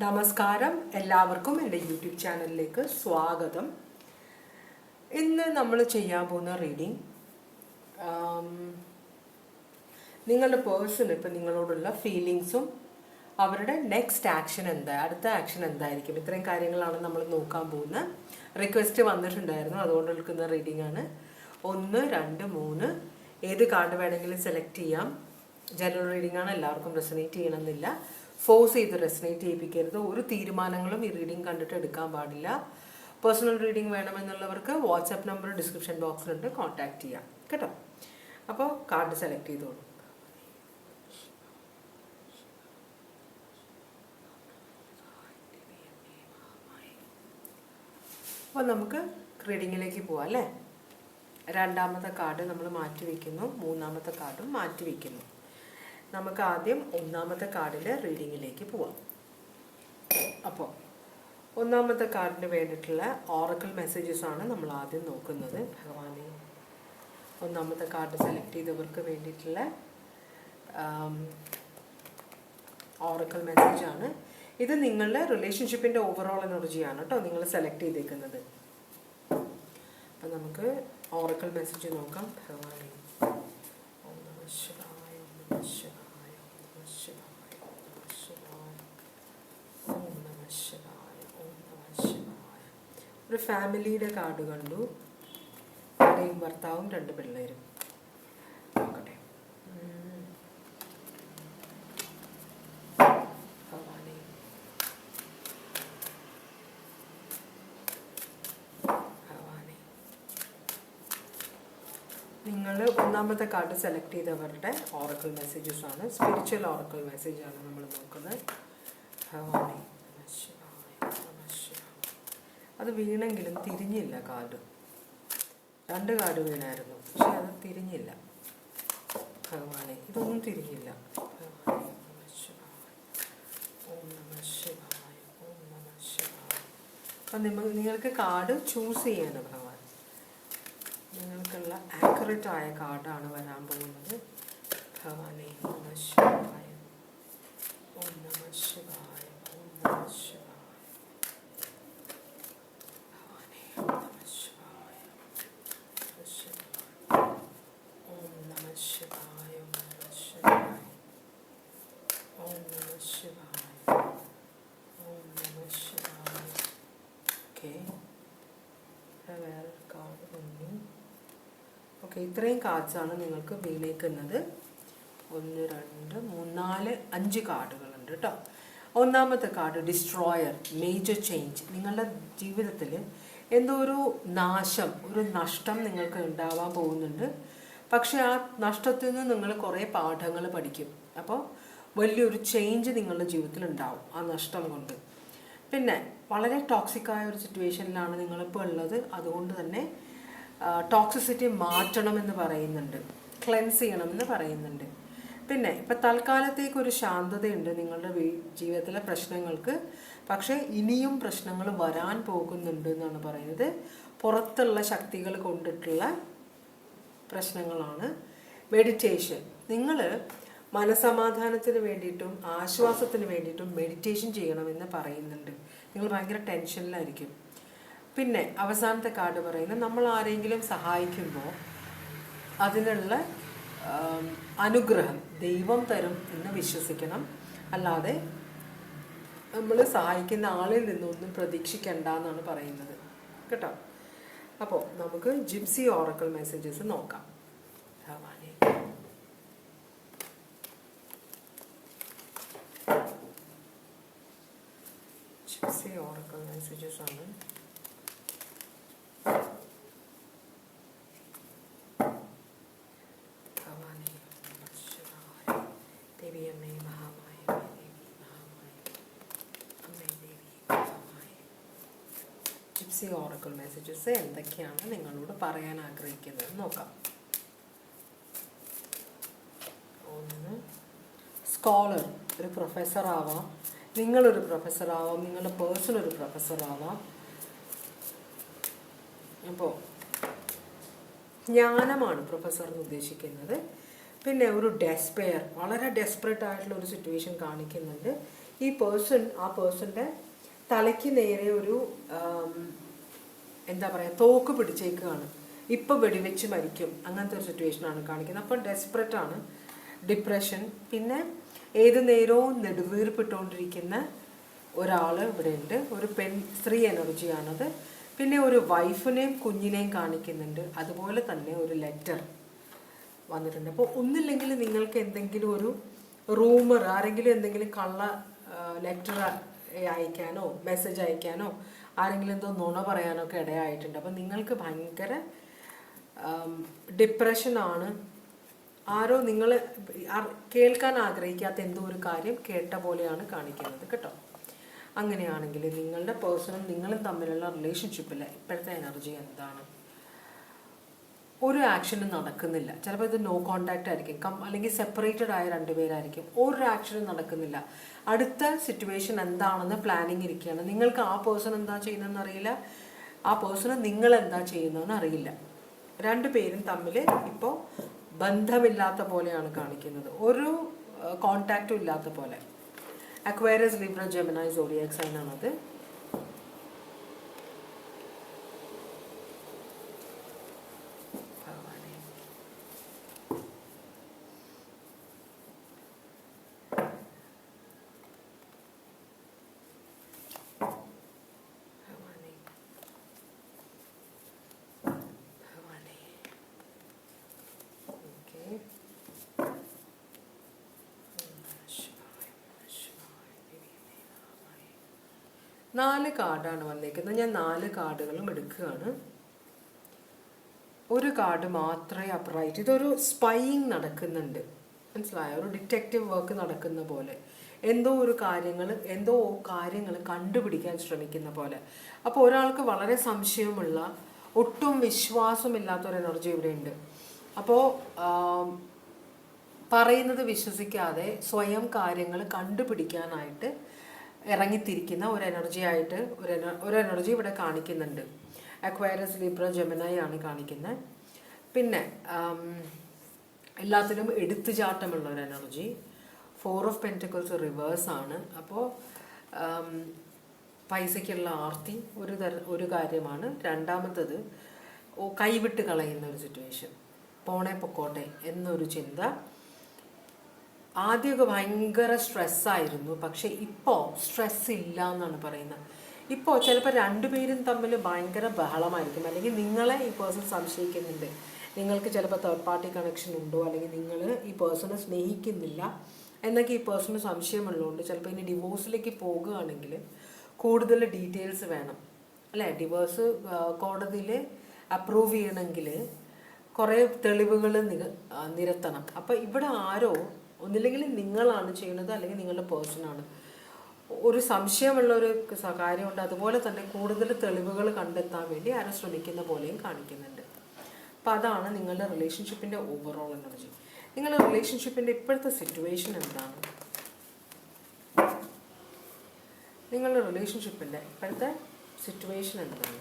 നമസ്കാരം, എല്ലാവർക്കും എൻ്റെ യൂട്യൂബ് ചാനലിലേക്ക് സ്വാഗതം. ഇന്ന് നമ്മൾ ചെയ്യാൻ പോകുന്ന റീഡിങ് നിങ്ങളുടെ പേഴ്സൺ ഇപ്പം നിങ്ങളോടുള്ള ഫീലിങ്സും അവരുടെ നെക്സ്റ്റ് ആക്ഷൻ അടുത്ത ആക്ഷൻ എന്തായിരിക്കും, ഇത്രയും കാര്യങ്ങളാണ് നമ്മൾ നോക്കാൻ പോകുന്നത്. റിക്വസ്റ്റ് വന്നിട്ടുണ്ടായിരുന്നു, അതുകൊണ്ട് എടുക്കുന്ന റീഡിംഗ് ആണ്. 1, 2, 3 ഏത് കാർഡ് വേണമെങ്കിലും സെലക്ട് ചെയ്യാം. ജനറൽ റീഡിംഗ് ആണ്, എല്ലാവർക്കും റെസനേറ്റ് ചെയ്യണമെന്നില്ല. ഫോഴ്സ് ചെയ്ത് റെസനേറ്റ് ചെയ്യിപ്പിക്കരുത്. ഒരു തീരുമാനങ്ങളും ഈ റീഡിംഗ് കണ്ടിട്ട് എടുക്കാൻ പാടില്ല. പേഴ്സണൽ റീഡിംഗ് വേണമെന്നുള്ളവർക്ക് വാട്സാപ്പ് നമ്പർ ഡിസ്ക്രിപ്ഷൻ ബോക്സിലുണ്ട്, കോൺടാക്ട് ചെയ്യാം കേട്ടോ. അപ്പോൾ കാർഡ് സെലക്ട് ചെയ്തോളൂ. അപ്പോൾ നമുക്ക് റീഡിങ്ങിലേക്ക് പോവാം അല്ലേ. രണ്ടാമത്തെ കാർഡ് നമ്മൾ മാറ്റി വയ്ക്കുന്നു, മൂന്നാമത്തെ കാർഡും മാറ്റി വയ്ക്കുന്നു. നമുക്ക് ആദ്യം ഒന്നാമത്തെ കാർഡിലെ റീഡിങ്ങിലേക്ക് പോവാം. അപ്പോൾ ഒന്നാമത്തെ കാർഡിന് വേണ്ടിയിട്ടുള്ള ഓറക്കിൾ മെസ്സേജസ് ആണ് നമ്മൾ ആദ്യം നോക്കുന്നത്. ഭഗവാനെ, ഒന്നാമത്തെ കാർഡ് സെലക്ട് ചെയ്തവർക്ക് വേണ്ടിയിട്ടുള്ള ഓറക്കിൾ മെസ്സേജാണ് ഇത്. നിങ്ങളുടെ റിലേഷൻഷിപ്പിൻ്റെ ഓവറോൾ എനർജിയാണ് കേട്ടോ നിങ്ങൾ സെലക്ട് ചെയ്തേക്കുന്നത്. അപ്പം നമുക്ക് ഓറക്കിൾ മെസ്സേജ് നോക്കാം. ഭഗവാനെ, ഓം നമഃ ശിവായ, ഓം നമഃ ശിവായ, ഓം നമഃ ശിവായ, ഓം നമഃ ശിവായ, ഓം നമഃ ശിവായ, ഓം നമഃ ശിവായ. ഒരു ഫാമിലിയുടെ കാർഡ് കണ്ടു. ഭാര്യയും ഭർത്താവും 2 പിള്ളേരും. നോക്കട്ടെ. ഭഗവാനെ, ഭഗവാനെ, നിങ്ങൾ ഒന്നാമത്തെ കാർഡ് സെലക്ട് ചെയ്തവരുടെ ഓറക്കിൾ മെസ്സേജസ് ആണ്, സ്പിരിച്വൽ ഓറക്കിൾ മെസ്സേജാണ് നമ്മൾ നോക്കുന്നത്. ഭഗവാനെ, നമഃ ശിവായ, നമഃ ശിവായ. അത് വീണെങ്കിലും തിരിഞ്ഞില്ല കാർഡ്. 2 കാർഡ് വീണായിരുന്നു, പക്ഷെ അത് തിരിഞ്ഞില്ല. ഭഗവാനെ, ഇതൊന്നും തിരിഞ്ഞില്ല. ഭഗവാനെ, നമഃ ശിവായ, ഓം നമഃ ശിവായ, ഓം നമഃ ശിവായ. അപ്പം നിങ്ങൾക്ക് കാർഡ് ചൂസ് ചെയ്യാണ് ഭഗവാൻ. നിങ്ങൾക്കുള്ള ആക്യുറേറ്റ് ആയ കാർഡാണ് വരാൻ പോകുന്നത്. ഭഗവാനെ, നമഃ ശിവായ, ഓം നമഃ ശിവായ, ഓം നമഃ ശിവായ. ഭഗവാനെ, നമഃ ശിവായ, നമഃ ശിവായ, ഓം നമഃ ശിവായ, ഓം നമഃ ശിവായ, ഓം നമഃ ശിവായ, ഓം നമഃ ശിവായ. ഓക്കെ, വേറൊരു കാർഡ് വന്നു. ഓക്കെ, ഇത്രയും കാർഡ്സാണ് നിങ്ങൾക്ക് വീണേക്കുന്നത്. 1, 2, 3, 4, 5 കാർഡുകളുണ്ട് കേട്ടോ. ഒന്നാമത്തെ കാർഡ് ഡിസ്ട്രോയർ, മേജർ ചേഞ്ച്. നിങ്ങളുടെ ജീവിതത്തിൽ എന്തോ ഒരു നാശം, ഒരു നഷ്ടം നിങ്ങൾക്ക് ഉണ്ടാവാൻ പോകുന്നുണ്ട്. പക്ഷെ ആ നഷ്ടത്തിൽ നിന്ന് നിങ്ങൾ കുറേ പാഠങ്ങൾ പഠിക്കും. അപ്പോൾ വലിയൊരു ചേഞ്ച് നിങ്ങളുടെ ജീവിതത്തിൽ ഉണ്ടാവും ആ നഷ്ടം കൊണ്ട്. പിന്നെ വളരെ ടോക്സിക്കായ ഒരു സിറ്റുവേഷനിലാണ് നിങ്ങളിപ്പോൾ ഉള്ളത്. അതുകൊണ്ട് തന്നെ ടോക്സിസിറ്റി മാറ്റണമെന്ന് പറയുന്നുണ്ട്, ക്ലെൻസ് ചെയ്യണമെന്ന് പറയുന്നുണ്ട്. പിന്നെ ഇപ്പം തൽക്കാലത്തേക്കൊരു ശാന്തതയുണ്ട് നിങ്ങളുടെ ജീവിതത്തിലെ പ്രശ്നങ്ങൾക്ക്. പക്ഷേ ഇനിയും പ്രശ്നങ്ങൾ വരാൻ പോകുന്നുണ്ട് എന്നാണ് പറയുന്നത്. പുറത്തുള്ള ശക്തികൾ കൊണ്ടിട്ടുള്ള പ്രശ്നങ്ങളാണ്. മെഡിറ്റേഷൻ, നിങ്ങൾ മനസമാധാനത്തിന് വേണ്ടിയിട്ടും ആശ്വാസത്തിന് വേണ്ടിയിട്ടും മെഡിറ്റേഷൻ ചെയ്യണമെന്ന് പറയുന്നുണ്ട്. നിങ്ങൾ ഭയങ്കര ടെൻഷനിലായിരിക്കും. പിന്നെ അവസാനത്തെ കാർഡ് പറയുന്നത്, നമ്മൾ ആരെങ്കിലും സഹായിക്കുമ്പോൾ അതിനുള്ള അനുഗ്രഹം ദൈവം തരും എന്ന് വിശ്വസിക്കണം. അല്ലാതെ നമ്മൾ സഹായിക്കുന്ന ആളിൽ നിന്നൊന്നും പ്രതീക്ഷിക്കണ്ട എന്നാണ് പറയുന്നത് കേട്ടോ. അപ്പോൾ നമുക്ക് ജിപ്സി ഓറക്കിൾ മെസ്സേജസ് നോക്കാം. ഭഗവാനെ, ജിപ്സി ഓറക്കിൾ മെസ്സേജസ് ആണ്. ജിപ്സി ഓറക്കിൾ മെസ്സേജസ് എന്തൊക്കെയാണ് നിങ്ങളോട് പറയാൻ ആഗ്രഹിക്കുന്നത് നോക്കാം. 1, സ്കോളർ, ഒരു പ്രൊഫസർ ആവാം, നിങ്ങളൊരു പ്രൊഫസർ ആവാം, നിങ്ങളുടെ പേഴ്സൺ ഒരു പ്രൊഫസർ ആവാം. അപ്പോൾ ജ്ഞാനമാണ് പ്രൊഫസർ എന്ന് ഉദ്ദേശിക്കുന്നത്. പിന്നെ ഒരു ഡെസ്പെയർ, വളരെ ഡെസ്പറേറ്റ് ആയിട്ടുള്ള ഒരു സിറ്റുവേഷൻ കാണിക്കുന്നുണ്ട്. ഈ പേഴ്സൺ ആ പേഴ്സൻ്റെ തലയ്ക്ക് നേരെ ഒരു എന്താ പറയുക തോക്ക് പിടിച്ചേക്കുകയാണ്. ഇപ്പം വെടിവെച്ച് മരിക്കും അങ്ങനത്തെ ഒരു സിറ്റുവേഷനാണ് കാണിക്കുന്നത്. അപ്പം ഡെസ്പറേറ്റ് ആണ്, ഡിപ്രഷൻ, പിന്നെ ഏത് നേരവും നെടുവീർപ്പിട്ടുകൊണ്ടിരിക്കുന്ന ഒരാൾ ഇവിടെ ഉണ്ട്. ഒരു സ്ത്രീ എനർജിയാണത്. പിന്നെ ഒരു വൈഫിനെയും കുഞ്ഞിനെയും കാണിക്കുന്നുണ്ട്. അതുപോലെ തന്നെ ഒരു ലെറ്റർ വന്നിട്ടുണ്ട്. അപ്പോൾ ഒന്നില്ലെങ്കിൽ നിങ്ങൾക്ക് എന്തെങ്കിലും ഒരു റൂമർ, ആരെങ്കിലും എന്തെങ്കിലും കള്ള ലെറ്റർ അയക്കാനോ മെസ്സേജ് അയക്കാനോ ആരെങ്കിലും എന്തോ നുണ പറയാനോ ഒക്കെ ഇടയായിട്ടുണ്ട്. അപ്പം നിങ്ങൾക്ക് ഭയങ്കര ഡിപ്രഷനാണ്. ആരോ നിങ്ങൾ കേൾക്കാൻ ആഗ്രഹിക്കാത്ത എന്തോ ഒരു കാര്യം കേട്ട പോലെയാണ് കാണിക്കുന്നത് കേട്ടോ. അങ്ങനെയാണെങ്കിൽ നിങ്ങളുടെ പേഴ്സണും നിങ്ങളും തമ്മിലുള്ള റിലേഷൻഷിപ്പിൽ ഇപ്പോഴത്തെ എനർജി എന്താണ്? ഒരു ആക്ഷനും നടക്കുന്നില്ല. ചിലപ്പോൾ ഇത് നോ കോണ്ടാക്റ്റ് ആയിരിക്കും, അല്ലെങ്കിൽ സെപ്പറേറ്റഡ് ആയ രണ്ടുപേരായിരിക്കും. ഒരു ആക്ഷനും നടക്കുന്നില്ല. അടുത്ത സിറ്റുവേഷൻ എന്താണെന്ന് പ്ലാനിങ് ഇരിക്കുകയാണ്. നിങ്ങൾക്ക് ആ പേഴ്സൺ എന്താ ചെയ്യുന്നതെന്ന് അറിയില്ല, ആ പേഴ്സണ് നിങ്ങൾ എന്താ ചെയ്യുന്നതെന്ന് അറിയില്ല. രണ്ടുപേരും തമ്മിൽ ഇപ്പോൾ ബന്ധമില്ലാത്ത പോലെയാണ് കാണിക്കുന്നത്, ഒരു കോണ്ടാക്റ്റും ഇല്ലാത്ത പോലെ. Aquarius, Libra, Gemini zodiac sign ആണത്. നാല് കാർഡാണ് വന്നേക്കുന്നത്. ഞാൻ 4 കാർഡുകളും എടുക്കുകയാണ്. ഒരു കാർഡ് മാത്രമേ അപ്രൈറ്റ്. ഇതൊരു സ്പൈയിങ് നടക്കുന്നുണ്ട്, മനസ്സിലായോ? ഒരു ഡിറ്റക്റ്റീവ് വർക്ക് നടക്കുന്ന പോലെ, എന്തോ കാര്യങ്ങൾ കണ്ടുപിടിക്കാൻ ശ്രമിക്കുന്ന പോലെ. അപ്പോൾ ഒരാൾക്ക് വളരെ സംശയമുള്ള, ഒട്ടും വിശ്വാസമില്ലാത്തൊരു എനർജി ഇവിടെ ഉണ്ട്. അപ്പോൾ പറയുന്നത് വിശ്വസിക്കാതെ സ്വയം കാര്യങ്ങൾ കണ്ടുപിടിക്കാനായിട്ട് ഇറങ്ങിത്തിരിക്കുന്ന ഒരു എനർജി ആയിട്ട് ഒരു എനർജി ഇവിടെ കാണിക്കുന്നുണ്ട്. അക്വയറസ്, ലിബ്ര, ജെമിനി ആണ് കാണിക്കുന്നത്. പിന്നെ എല്ലാത്തിനും എടുത്തുചാട്ടമുള്ള ഒരു എനർജി. 4 ഓഫ് പെൻറ്റക്കിൾസ് റിവേഴ്സ് ആണ്. അപ്പോൾ പൈസയ്ക്കുള്ള ആർത്തി ഒരു കാര്യമാണ്. രണ്ടാമത്തത് കൈവിട്ട് കളയുന്ന ഒരു സിറ്റുവേഷൻ, പോണേ പൊക്കോട്ടെ എന്നൊരു ചിന്ത. ആദ്യമൊക്കെ ഭയങ്കര സ്ട്രെസ്സായിരുന്നു, പക്ഷെ ഇപ്പോൾ സ്ട്രെസ് ഇല്ല എന്നാണ് പറയുന്നത്. ഇപ്പോൾ ചിലപ്പോൾ രണ്ടുപേരും തമ്മിൽ ഭയങ്കര ബഹളമായിരിക്കും, അല്ലെങ്കിൽ നിങ്ങളെ ഈ പേഴ്സൺ സംശയിക്കുന്നുണ്ട്, നിങ്ങൾക്ക് ചിലപ്പോൾ തേർഡ് പാർട്ടി കണക്ഷൻ ഉണ്ടോ, അല്ലെങ്കിൽ നിങ്ങൾ ഈ പേഴ്സണെ സ്നേഹിക്കുന്നില്ല എന്നൊക്കെ ഈ പേഴ്സണ് സംശയമുള്ളതുകൊണ്ട് ചിലപ്പോൾ ഇനി ഡിവോഴ്സിലേക്ക് പോകുകയാണെങ്കിൽ കൂടുതൽ ഡീറ്റെയിൽസ് വേണം, അല്ലേ? ഡിവോഴ്സ് കോടതിയിൽ അപ്രൂവ് ചെയ്യണമെങ്കിൽ കുറേ തെളിവുകൾ നിരത്തണം. അപ്പോൾ ഇവിടെ ആരോ ഒന്നില്ലെങ്കിൽ നിങ്ങളാണ് ചെയ്യുന്നത്, അല്ലെങ്കിൽ നിങ്ങളുടെ പേഴ്സണാണ്. ഒരു സംശയമുള്ള ഒരു കാര്യമുണ്ട്. അതുപോലെ തന്നെ കൂടുതൽ തെളിവുകൾ കണ്ടെത്താൻ വേണ്ടി ആരും ശ്രമിക്കുന്ന പോലെയും കാണിക്കുന്നുണ്ട്. അപ്പോൾ അതാണ് നിങ്ങളുടെ റിലേഷൻഷിപ്പിൻ്റെ ഓവറോൾ എനർജി. നിങ്ങളുടെ റിലേഷൻഷിപ്പിൻ്റെ ഇപ്പോഴത്തെ സിറ്റുവേഷൻ എന്താണ്? നിങ്ങളുടെ റിലേഷൻഷിപ്പിൻ്റെ ഇപ്പോഴത്തെ സിറ്റുവേഷൻ എന്താണ്?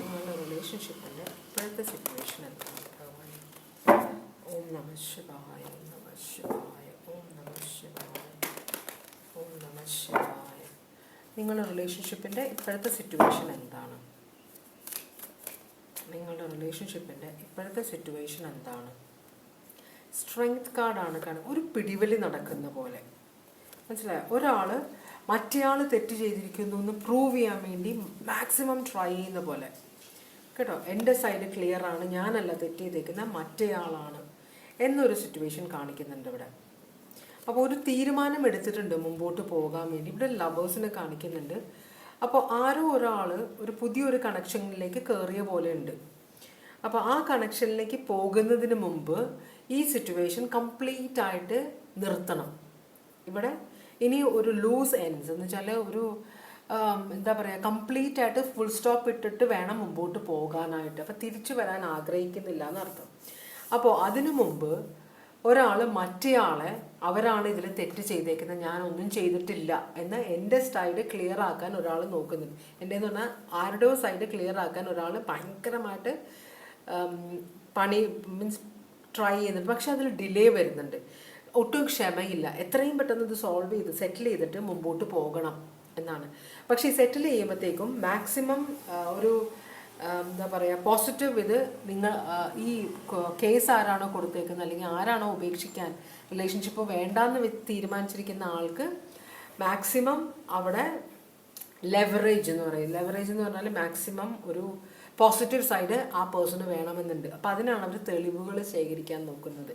നിങ്ങളുടെ റിലേഷൻഷിപ്പിൻ്റെ ഇപ്പോഴത്തെ സിറ്റുവേഷൻ എന്താണ്? ഓം നമഃ ശിവായ, ഓം നമഃ ശിവായ, ഓം നമഃ ശിവായ, ഓം നമഃ ശിവായ. നിങ്ങളുടെ റിലേഷൻഷിപ്പിൻ്റെ ഇപ്പോഴത്തെ സിറ്റുവേഷൻ എന്താണ്? നിങ്ങളുടെ റിലേഷൻഷിപ്പിൻ്റെ ഇപ്പോഴത്തെ സിറ്റുവേഷൻ എന്താണ്? സ്ട്രെങ്ത് കാർഡാണ് കാണുന്നത്. ഒരു പിടിവലി നടക്കുന്ന പോലെ, മനസ്സിലായോ? ഒരാൾ മറ്റേയാൾ തെറ്റ് ചെയ്തിരിക്കുന്നു എന്ന് പ്രൂവ് ചെയ്യാൻ വേണ്ടി മാക്സിമം ട്രൈ ചെയ്യുന്ന പോലെ കേട്ടോ. എൻ്റെ സൈഡ് ക്ലിയർ ആണ്, ഞാനല്ല തെറ്റ് ചെയ്തേക്കുന്ന, മറ്റേയാളാണ് എന്നൊരു സിറ്റുവേഷൻ കാണിക്കുന്നുണ്ട് ഇവിടെ. അപ്പോൾ ഒരു തീരുമാനം എടുത്തിട്ടുണ്ട് മുമ്പോട്ട് പോകാൻ വേണ്ടി. ഇവിടെ ലവേഴ്സിനെ കാണിക്കുന്നുണ്ട്. അപ്പോൾ ആരോ ഒരാൾ ഒരു പുതിയൊരു കണക്ഷനിലേക്ക് കയറിയ പോലെ ഉണ്ട്. അപ്പോൾ ആ കണക്ഷനിലേക്ക് പോകുന്നതിന് മുമ്പ് ഈ സിറ്റുവേഷൻ കംപ്ലീറ്റ് ആയിട്ട് നിർത്തണം. ഇവിടെ ഇനി ഒരു ലൂസ് എൻഡ്സ് എന്ന് വെച്ചാൽ ഒരു എന്താ പറയുക, കംപ്ലീറ്റ് ആയിട്ട് ഫുൾ സ്റ്റോപ്പ് ഇട്ടിട്ട് വേണം മുമ്പോട്ട് പോകാനായിട്ട്. അപ്പോൾ തിരിച്ചു വരാൻ ആഗ്രഹിക്കുന്നില്ല എന്നർത്ഥം. അപ്പോൾ അതിനു മുമ്പ് ഒരാൾ മറ്റേയാളെ, അവരാണ് ഇതിൽ തെറ്റ് ചെയ്തേക്കുന്നത്, ഞാനൊന്നും ചെയ്തിട്ടില്ല എന്ന് എൻ്റെ സൈഡ് ക്ലിയർ ആക്കാൻ ഒരാൾ നോക്കുന്നുണ്ട്. എൻ്റെ എന്ന് പറഞ്ഞാൽ ആരുടെയോ സൈഡ് ക്ലിയർ ആക്കാൻ ഒരാൾ ഭയങ്കരമായിട്ട് മീൻസ് ട്രൈ ചെയ്യുന്നുണ്ട്. പക്ഷെ അതിൽ ഡിലേ വരുന്നുണ്ട്. ഒട്ടും ക്ഷമയില്ല, എത്രയും പെട്ടെന്ന് ഇത് സോൾവ് ചെയ്ത് സെറ്റിൽ ചെയ്തിട്ട് മുമ്പോട്ട് പോകണം എന്നാണ്. പക്ഷേ ഈ സെറ്റിൽ ചെയ്യുമ്പോഴത്തേക്കും മാക്സിമം ഒരു എന്താ പറയുക പോസിറ്റീവ് ഇത് നിങ്ങൾ ഈ കേസ് ആരാണോ കൊടുത്തേക്കുന്നത് അല്ലെങ്കിൽ ആരാണോ ഉപേക്ഷിക്കാൻ റിലേഷൻഷിപ്പ് വേണ്ടാന്ന് തീരുമാനിച്ചിരിക്കുന്ന ആൾക്ക് മാക്സിമം അവിടെ ലെവറേജ് എന്ന് പറയും. ലെവറേജ് എന്ന് പറഞ്ഞാൽ മാക്സിമം ഒരു പോസിറ്റീവ് സൈഡ് ആ പേഴ്സണ് വേണമെന്നുണ്ട്. അപ്പോൾ അതിനാണ് അവർ തെളിവുകൾ ശേഖരിക്കാൻ നോക്കുന്നത്.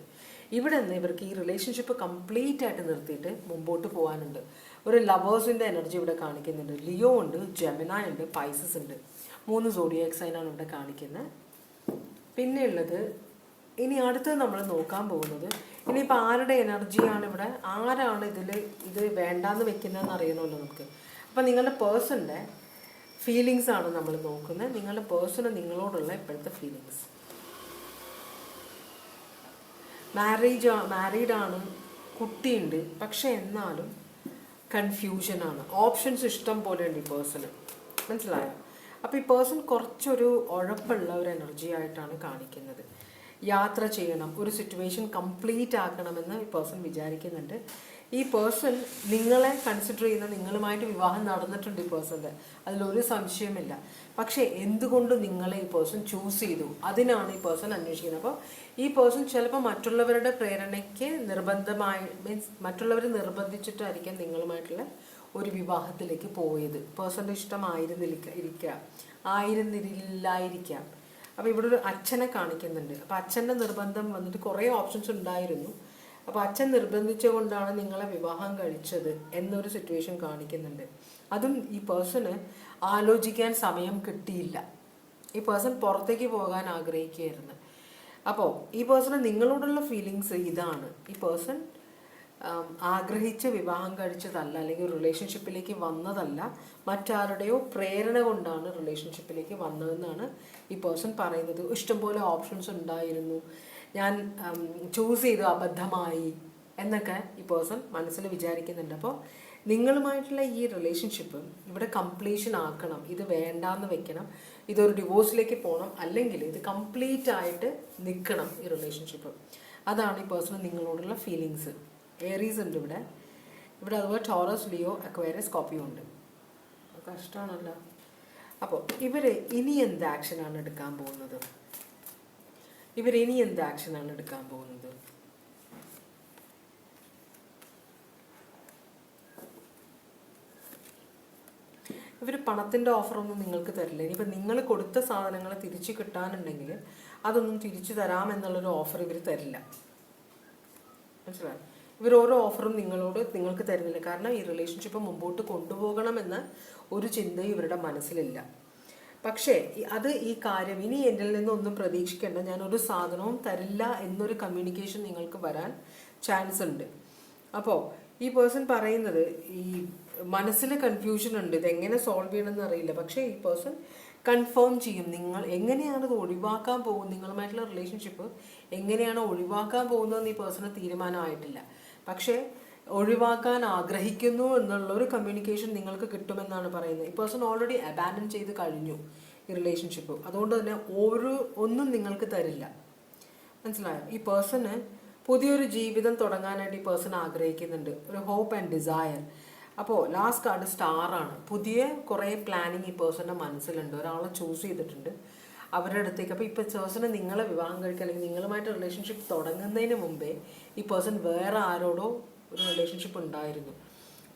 ഇവിടെ നിന്ന് ഇവർക്ക് ഈ റിലേഷൻഷിപ്പ് കംപ്ലീറ്റ് ആയിട്ട് നിർത്തിയിട്ട് മുമ്പോട്ട് പോകാനുണ്ട്. ഒരു ലവേഴ്സിൻ്റെ എനർജി ഇവിടെ കാണിക്കുന്നുണ്ട്. ലിയോ ഉണ്ട്, ജെമിനായ് ഉണ്ട്, പൈസസ് ഉണ്ട്. 3 സോഡിയാക് സൈനാണ് ഇവിടെ കാണിക്കുന്നത്. പിന്നെ ഉള്ളത് ഇനി അടുത്തത് നമ്മൾ നോക്കാൻ പോകുന്നത് ഇനിയിപ്പോൾ ആരുടെ എനർജിയാണ് ഇവിടെ, ആരാണ് ഇത് വേണ്ടാന്ന് വെക്കുന്നതെന്ന് അറിയണമല്ലോ നമുക്ക്. അപ്പം നിങ്ങളുടെ പേഴ്സണിൻ്റെ ഫീലിങ്സ് ആണ് നമ്മൾ നോക്കുന്നത്. നിങ്ങളുടെ പേഴ്സണ് നിങ്ങളോടുള്ള ഇപ്പോഴത്തെ ഫീലിങ്സ്. മാരീഡാണ്, കുട്ടിയുണ്ട്, പക്ഷെ എന്നാലും കൺഫ്യൂഷനാണ്. ഓപ്ഷൻസ് ഇഷ്ടം പോലെ ഉണ്ട് ഈ പേഴ്സണ്, മനസ്സിലായോ? അപ്പോൾ ഈ പേഴ്സൺ കുറച്ചൊരു ഉഴപ്പുള്ള ഒരു എനർജി ആയിട്ടാണ് കാണിക്കുന്നത്. യാത്ര ചെയ്യണം, ഒരു സിറ്റുവേഷൻ കംപ്ലീറ്റ് ആക്കണമെന്ന് ഈ പേഴ്സൺ വിചാരിക്കുന്നുണ്ട്. ഈ പേഴ്സൺ നിങ്ങളെ കൺസിഡർ ചെയ്യുന്ന, നിങ്ങളുമായിട്ട് വിവാഹം നടന്നിട്ടുണ്ട് ഈ പേഴ്സൻ്റെ, അതിലൊരു സംശയമില്ല. പക്ഷേ എന്തുകൊണ്ട് നിങ്ങളെ ഈ പേഴ്സൺ ചൂസ് ചെയ്തു, അതിനാണ് ഈ പേഴ്സൺ അന്വേഷിക്കുന്നത്. അപ്പോൾ ഈ പേഴ്സൺ ചിലപ്പോൾ മറ്റുള്ളവരുടെ പ്രേരണയ്ക്ക് മറ്റുള്ളവർ നിർബന്ധിച്ചിട്ടായിരിക്കാം നിങ്ങളുമായിട്ടുള്ള ഒരു വിവാഹത്തിലേക്ക് പോയത്. പേഴ്സൻ്റെ ആയിരുന്നില്ലായിരിക്കാം. അപ്പോൾ ഇവിടെ ഒരു അച്ഛനെ കാണിക്കുന്നുണ്ട്. അപ്പോൾ അച്ഛൻ്റെ നിർബന്ധം വന്നിട്ട് കുറേ ഓപ്ഷൻസ് ഉണ്ടായിരുന്നു. അപ്പോൾ അച്ഛൻ നിർബന്ധിച്ചുകൊണ്ടാണ് നിങ്ങളെ വിവാഹം കഴിച്ചത് എന്നൊരു സിറ്റുവേഷൻ കാണിക്കുന്നുണ്ട്. അതും ഈ പേഴ്സണ് ആലോചിക്കാൻ സമയം കിട്ടിയില്ല. ഈ പേഴ്സൺ പുറത്തേക്ക് പോകാൻ ആഗ്രഹിക്കുകയായിരുന്നു. അപ്പോൾ ഈ പേഴ്സണ് നിങ്ങളോടുള്ള ഫീലിങ്സ് ഇതാണ്. ഈ പേഴ്സൺ ആഗ്രഹിച്ച് വിവാഹം കഴിച്ചതല്ല, അല്ലെങ്കിൽ റിലേഷൻഷിപ്പിലേക്ക് വന്നതല്ല, മറ്റാരുടെയോ പ്രേരണ കൊണ്ടാണ് റിലേഷൻഷിപ്പിലേക്ക് വന്നതെന്നാണ് ഈ പേഴ്സൺ പറയുന്നത്. ഇഷ്ടംപോലെ ഓപ്ഷൻസ് ഉണ്ടായിരുന്നു, ഞാൻ ചൂസ് ചെയ്തു അബദ്ധമായി എന്നൊക്കെ ഈ പേഴ്സൺ മനസ്സിൽ വിചാരിക്കുന്നുണ്ട്. അപ്പോൾ നിങ്ങളുമായിട്ടുള്ള ഈ റിലേഷൻഷിപ്പ് ഇവിടെ കംപ്ലീഷൻ ആക്കണം, ഇത് വേണ്ടാന്ന് വെക്കണം, ഇതൊരു ഡിവോഴ്സിലേക്ക് പോകണം, അല്ലെങ്കിൽ ഇത് കംപ്ലീറ്റ് ആയിട്ട് നിൽക്കണം ഈ റിലേഷൻഷിപ്പ്. അതാണ് ഈ പേഴ്സൺ നിങ്ങളോടുള്ള ഫീലിങ്സ്. ഏറീസ് ഉണ്ട് ഇവിടെ അതുപോലെ ടോറസ്, ലിയോ, അക്വേറിയസ്, സ്കോർപ്പിയോ ഉണ്ട്. കഷ്ടമാണല്ലോ. അപ്പോൾ ഇവർ ഇനി എന്ത് ആക്ഷനാണ് എടുക്കാൻ പോകുന്നത്? ഇവർ പണത്തിൻ്റെ ഓഫറൊന്നും നിങ്ങൾക്ക് തരില്ല. ഇനിയിപ്പോൾ നിങ്ങൾ കൊടുത്ത സാധനങ്ങൾ തിരിച്ചു കിട്ടാനുണ്ടെങ്കിൽ അതൊന്നും തിരിച്ചു തരാമെന്നുള്ളൊരു ഓഫർ ഇവർ തരില്ല, മനസ്സിലായി? ഇവർ ഓരോ ഓഫറും നിങ്ങൾക്ക് തരുന്നില്ല. കാരണം ഈ റിലേഷൻഷിപ്പ് മുമ്പോട്ട് കൊണ്ടുപോകണമെന്ന ഒരു ചിന്തയും ഇവരുടെ മനസ്സിലില്ല. പക്ഷേ ഈ കാര്യം ഇനി എന്നിൽ നിന്നൊന്നും പ്രതീക്ഷിക്കേണ്ട, ഞാനൊരു സാധനവും തരില്ല എന്നൊരു കമ്മ്യൂണിക്കേഷൻ നിങ്ങൾക്ക് വരാൻ ചാൻസ് ഉണ്ട്. അപ്പോൾ ഈ പേഴ്സൺ പറയുന്നത് ഈ മനസ്സിൽ കൺഫ്യൂഷൻ ഉണ്ട്, ഇതെങ്ങനെ സോൾവ് ചെയ്യണമെന്ന് അറിയില്ല. പക്ഷേ ഈ പേഴ്സൺ കൺഫേം ചെയ്യും നിങ്ങൾ എങ്ങനെയാണ് ഇത് ഒഴിവാക്കാൻ പോകുന്നത്, നിങ്ങളുമായിട്ടുള്ള റിലേഷൻഷിപ്പ് എങ്ങനെയാണ് ഒഴിവാക്കാൻ പോകുന്നതെന്ന് ഈ പേഴ്സണ് തീരുമാനമായിട്ടില്ല. പക്ഷേ ഒഴിവാക്കാൻ ആഗ്രഹിക്കുന്നു എന്നുള്ളൊരു കമ്മ്യൂണിക്കേഷൻ നിങ്ങൾക്ക് കിട്ടുമെന്നാണ് പറയുന്നത്. ഈ പേഴ്സൺ ഓൾറെഡി അബാൻഡൻ ചെയ്ത് കഴിഞ്ഞു ഈ റിലേഷൻഷിപ്പ്. അതുകൊണ്ട് തന്നെ ഒന്നും നിങ്ങൾക്ക് തരില്ല, മനസ്സിലായോ? ഈ പേഴ്സണ് പുതിയൊരു ജീവിതം തുടങ്ങാനായിട്ട് ഈ പേഴ്സൺ ആഗ്രഹിക്കുന്നുണ്ട്, ഒരു ഹോപ്പ് ആൻഡ് ഡിസയർ. അപ്പോൾ ലാസ്റ്റ് കാർഡ് സ്റ്റാറാണ്. പുതിയ കുറേ പ്ലാനിങ് ഈ പേഴ്സൻ്റെ മനസ്സിലുണ്ട്. ഒരാളെ ചൂസ് ചെയ്തിട്ടുണ്ട് അവരുടെ അടുത്തേക്ക്. അപ്പോൾ ഇപ്പോൾ പേഴ്സണ് നിങ്ങളെ വിവാഹം കഴിക്കുക അല്ലെങ്കിൽ നിങ്ങളുമായിട്ട് റിലേഷൻഷിപ്പ് തുടങ്ങുന്നതിന് മുമ്പേ ഈ പേഴ്സൺ വേറെ ആരോടോ ഒരു റിലേഷൻഷിപ്പ് ഉണ്ടായിരുന്നു.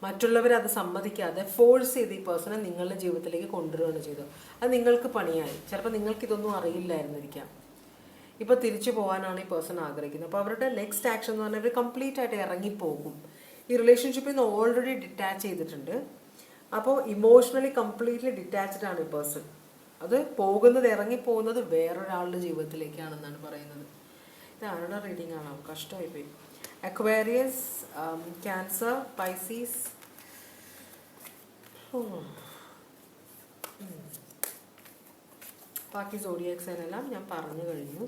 മറ്റുള്ളവർ അത് സമ്മതിക്കാതെ ഫോഴ്സ് ചെയ്ത് ഈ പേഴ്സണെ നിങ്ങളുടെ ജീവിതത്തിലേക്ക് കൊണ്ടുവരികയാണ് ചെയ്തത്. അത് നിങ്ങൾക്ക് പണിയായി. ചിലപ്പോൾ നിങ്ങൾക്കിതൊന്നും അറിയില്ലായിരുന്നിരിക്കാം. ഇപ്പോൾ തിരിച്ചു പോകാനാണ് ഈ പേഴ്സൺ ആഗ്രഹിക്കുന്നത്. അപ്പോൾ അവരുടെ നെക്സ്റ്റ് ആക്ഷൻ എന്ന് പറഞ്ഞാൽ അവർ കംപ്ലീറ്റ് ആയിട്ട് ഇറങ്ങിപ്പോകും. ഈ റിലേഷൻഷിപ്പിൽ നിന്ന് ഓൾറെഡി ഡിറ്റാച്ച് ചെയ്തിട്ടുണ്ട്. അപ്പോൾ ഇമോഷണലി കംപ്ലീറ്റ്ലി ഡിറ്റാച്ച്ഡ് ആണ് ഈ പേഴ്സൺ. അത് ഇറങ്ങിപ്പോകുന്നത് വേറൊരാളുടെ ജീവിതത്തിലേക്കാണെന്നാണ് പറയുന്നത്. ഇത് ആരുടെ റീഡിംഗ് ആണോ? കഷ്ടമായി പോയി. Aquarius, cancer, Pisces. ബാക്കി സോഡിയാക് സൈനെല്ലാം ഞാൻ പറഞ്ഞു കഴിഞ്ഞു.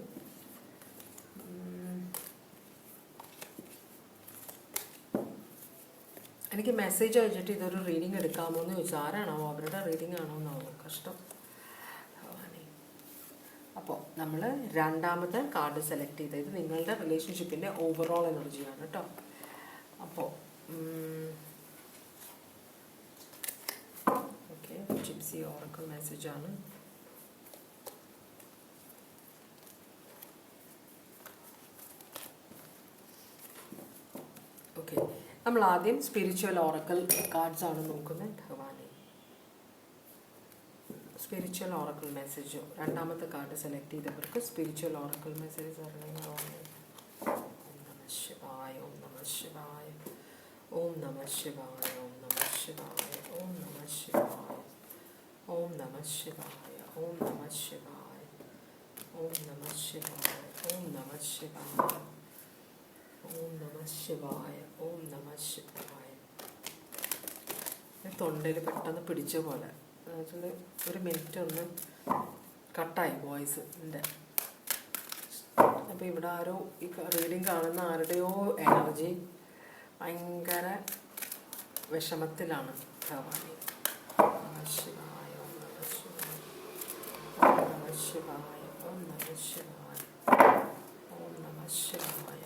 എനിക്ക് മെസ്സേജ് അയച്ചിട്ട് ഇതൊരു റീഡിങ് എടുക്കാമോ എന്ന് ചോദിച്ചാൽ ആരാണോ, അവരുടെ റീഡിങ് ആണോ എന്നാവോ, കഷ്ടം. അപ്പോൾ നമ്മൾ രണ്ടാമത്തെ കാർഡ് സെലക്ട് ചെയ്തത് നിങ്ങളുടെ റിലേഷൻഷിപ്പിൻ്റെ ഓവറോൾ എനർജിയാണ് കേട്ടോ. അപ്പോൾ ഓക്കെ, ജിപ്സി ഓറക്കിൾ മെസ്സേജാണ്. ഓക്കെ, നമ്മൾ ആദ്യം സ്പിരിച്വൽ ഓറക്കിൾ കാർഡ്സ് ആണ് നോക്കുന്നത്. ഭഗവാനെ, സ്പിരിച്വൽ ഓറക്കിൾ മെസ്സേജ് രണ്ടാമത്തെ കാർഡ് സെലക്ട് ചെയ്തവർക്ക് സ്പിരിച്വൽ ഓറക്കിൾ മെസ്സേജ് തരണേ. ഓം നമ ശിവായ, ഓം നമ ശിവായ, ഓം നമ ശിവായ, ഓം നമ ശിവായ, ഓം നമ ശിവായ, ഓം നമ ശിവായ, ഓം നമ ശിവായ, ഓം നമ ശിവായ, ഓം നമ ശിവായ, ഓം നമ ശിവായ, ഓം നമ ശിവായ. തൊണ്ടയിൽ പെട്ടെന്ന് പിടിച്ച പോലെ, എന്നുവെച്ചാൽ ഒരു മിനിറ്റ് ഒന്ന് കട്ടായി വോയിസ് എൻ്റെ. അപ്പോൾ ഇവിടെ ആരോ ഈ റീഡിങ് കാണുന്ന ആരുടെയോ എനർജി ഭയങ്കര വിഷമത്തിലാണ്. ഭഗവാനെ, നമ ശിവായ, ഓം നമ ശിവായ, ഓം നമ ശിവായ, ഓം നമ ശിവായ, ഓം നമ ശിവായ.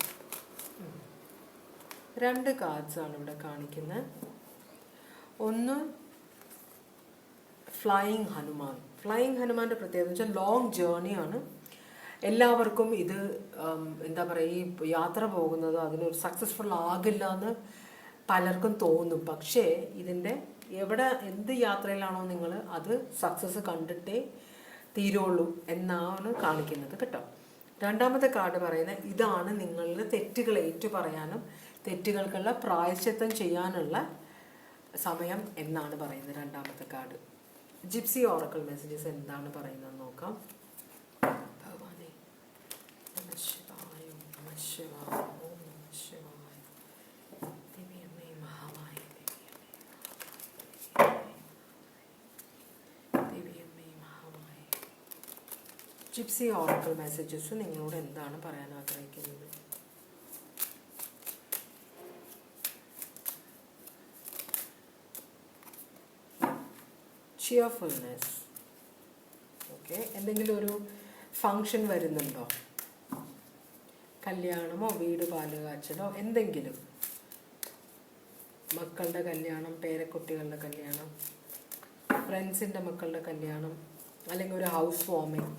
2 കാർഡ്സാണ് ഇവിടെ കാണിക്കുന്നത്. ഒന്ന് ഫ്ലൈയിങ് ഹനുമാൻ. ഫ്ലൈയിങ് ഹനുമാൻ്റെ പ്രത്യേകത വെച്ചാൽ ലോങ് ജേർണിയാണ്. എല്ലാവർക്കും ഇത് എന്താ പറയുക, ഈ യാത്ര പോകുന്നത് അതിനൊരു സക്സസ്ഫുൾ ആകില്ല എന്ന് പലർക്കും തോന്നും. പക്ഷേ ഇതിൻ്റെ എന്ത് യാത്രയിലാണോ നിങ്ങൾ, അത് സക്സസ് കണ്ടിട്ടേ തീരുള്ളൂ എന്നാണ് കാണിക്കുന്നത് കേട്ടോ. രണ്ടാമത്തെ കാർഡ് പറയുന്നത് ഇതാണ് നിങ്ങളുടെ തെറ്റുകൾ ഏറ്റു പറയാനും തെറ്റുകൾക്കുള്ള പ്രായശ്ചിത്തം ചെയ്യാനുള്ള സമയം എന്നാണ് പറയുന്നത് രണ്ടാമത്തെ കാർഡ്. ജിപ്സി ഓറക്കിൾ മെസ്സേജസ് എന്താണ് പറയുന്നത് നോക്കാം. ഭഗവാനെ, നമ ശിവായ, നമ ശിവായ, ഓം നമ ശിവായ, ദേവിയമ്മേ മഹാമായ, ദേവിയമ്മേ മഹാമായ. ജിപ്സി ഓറക്കിൾ മെസ്സേജസ് നിങ്ങളോട് എന്താണ് പറയാൻ ആഗ്രഹിക്കുന്നത്? ചിയർഫുൾനെസ്. ഓക്കെ, എന്തെങ്കിലും ഒരു ഫങ്ഷൻ വരുന്നുണ്ടോ? കല്യാണമോ വീട് പാല് കാച്ചലോ എന്തെങ്കിലും, മക്കളുടെ കല്യാണം, പേരക്കുട്ടികളുടെ കല്യാണം, ഫ്രണ്ട്സിൻ്റെ മക്കളുടെ കല്യാണം, അല്ലെങ്കിൽ ഒരു ഹൗസ് വാമിങ്,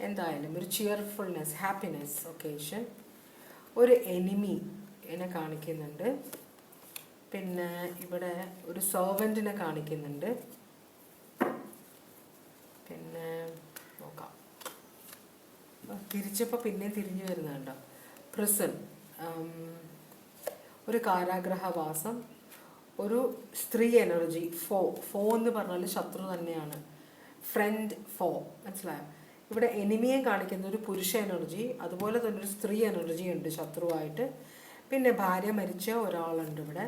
എന്തായാലും ഒരു ചിയർഫുൾനെസ്, ഹാപ്പിനെസ് ഒക്കേഷൻ. ഒരു എനിമി എന്നെ കാണിക്കുന്നുണ്ട്. പിന്നെ ഇവിടെ ഒരു സെർവൻറ്റിനെ കാണിക്കുന്നുണ്ട്. പിന്നെ നോക്കാം, തിരിച്ചപ്പോൾ പിന്നെ തിരിഞ്ഞു വരുന്നുണ്ടോ? പ്രിസൺ, ഒരു കാരാഗ്രഹവാസം, ഒരു സ്ത്രീ എനർജി. ഫോ എന്ന് പറഞ്ഞാൽ ശത്രു തന്നെയാണ്. ഫ്രണ്ട്, ഫോ, മനസ്സിലായോ? ഇവിടെ എനിമിയെ കാണിക്കുന്ന ഒരു പുരുഷ എനർജി, അതുപോലെ തന്നെ ഒരു സ്ത്രീ എനർജി ഉണ്ട് ശത്രുവായിട്ട്. പിന്നെ ഭാര്യ മരിച്ച ഒരാളുണ്ട് ഇവിടെ.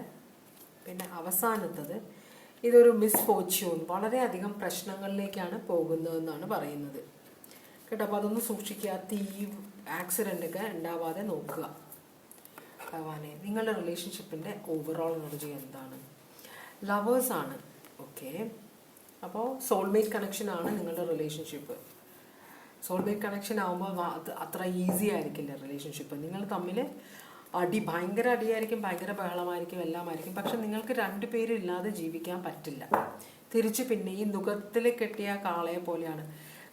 പിന്നെ അവസാനത്തത് ഇതൊരു മിസ്ഫോർച്യൂൺ, വളരെയധികം പ്രശ്നങ്ങളിലേക്കാണ് പോകുന്നതെന്നാണ് പറയുന്നത് കേട്ടോ. അപ്പോൾ അതൊന്ന് സൂക്ഷിക്കുക, ആക്സിഡൻ്റൊക്കെ ഉണ്ടാവാതെ നോക്കുക. ഭഗവാനെ, നിങ്ങളുടെ റിലേഷൻഷിപ്പിൻ്റെ ഓവറോൾ എനർജി എന്താണ്? ലവേഴ്സാണ്. ഓക്കെ, അപ്പോൾ സോൾമേറ്റ് കണക്ഷനാണ് നിങ്ങളുടെ റിലേഷൻഷിപ്പ്. സോൾമേറ്റ് കണക്ഷൻ ആകുമ്പോൾ അത് അത്ര ഈസി ആയിരിക്കില്ല റിലേഷൻഷിപ്പ്. നിങ്ങൾ തമ്മിൽ ഭയങ്കര അടിയായിരിക്കും, ഭയങ്കര ബഹളമായിരിക്കും, എല്ലാമായിരിക്കും. പക്ഷെ നിങ്ങൾക്ക് 2 പേരും ഇല്ലാതെ ജീവിക്കാൻ പറ്റില്ല. തിരിച്ച് പിന്നെ ഈ നുഖത്തിൽ കെട്ടിയ കാളയെ പോലെയാണ്,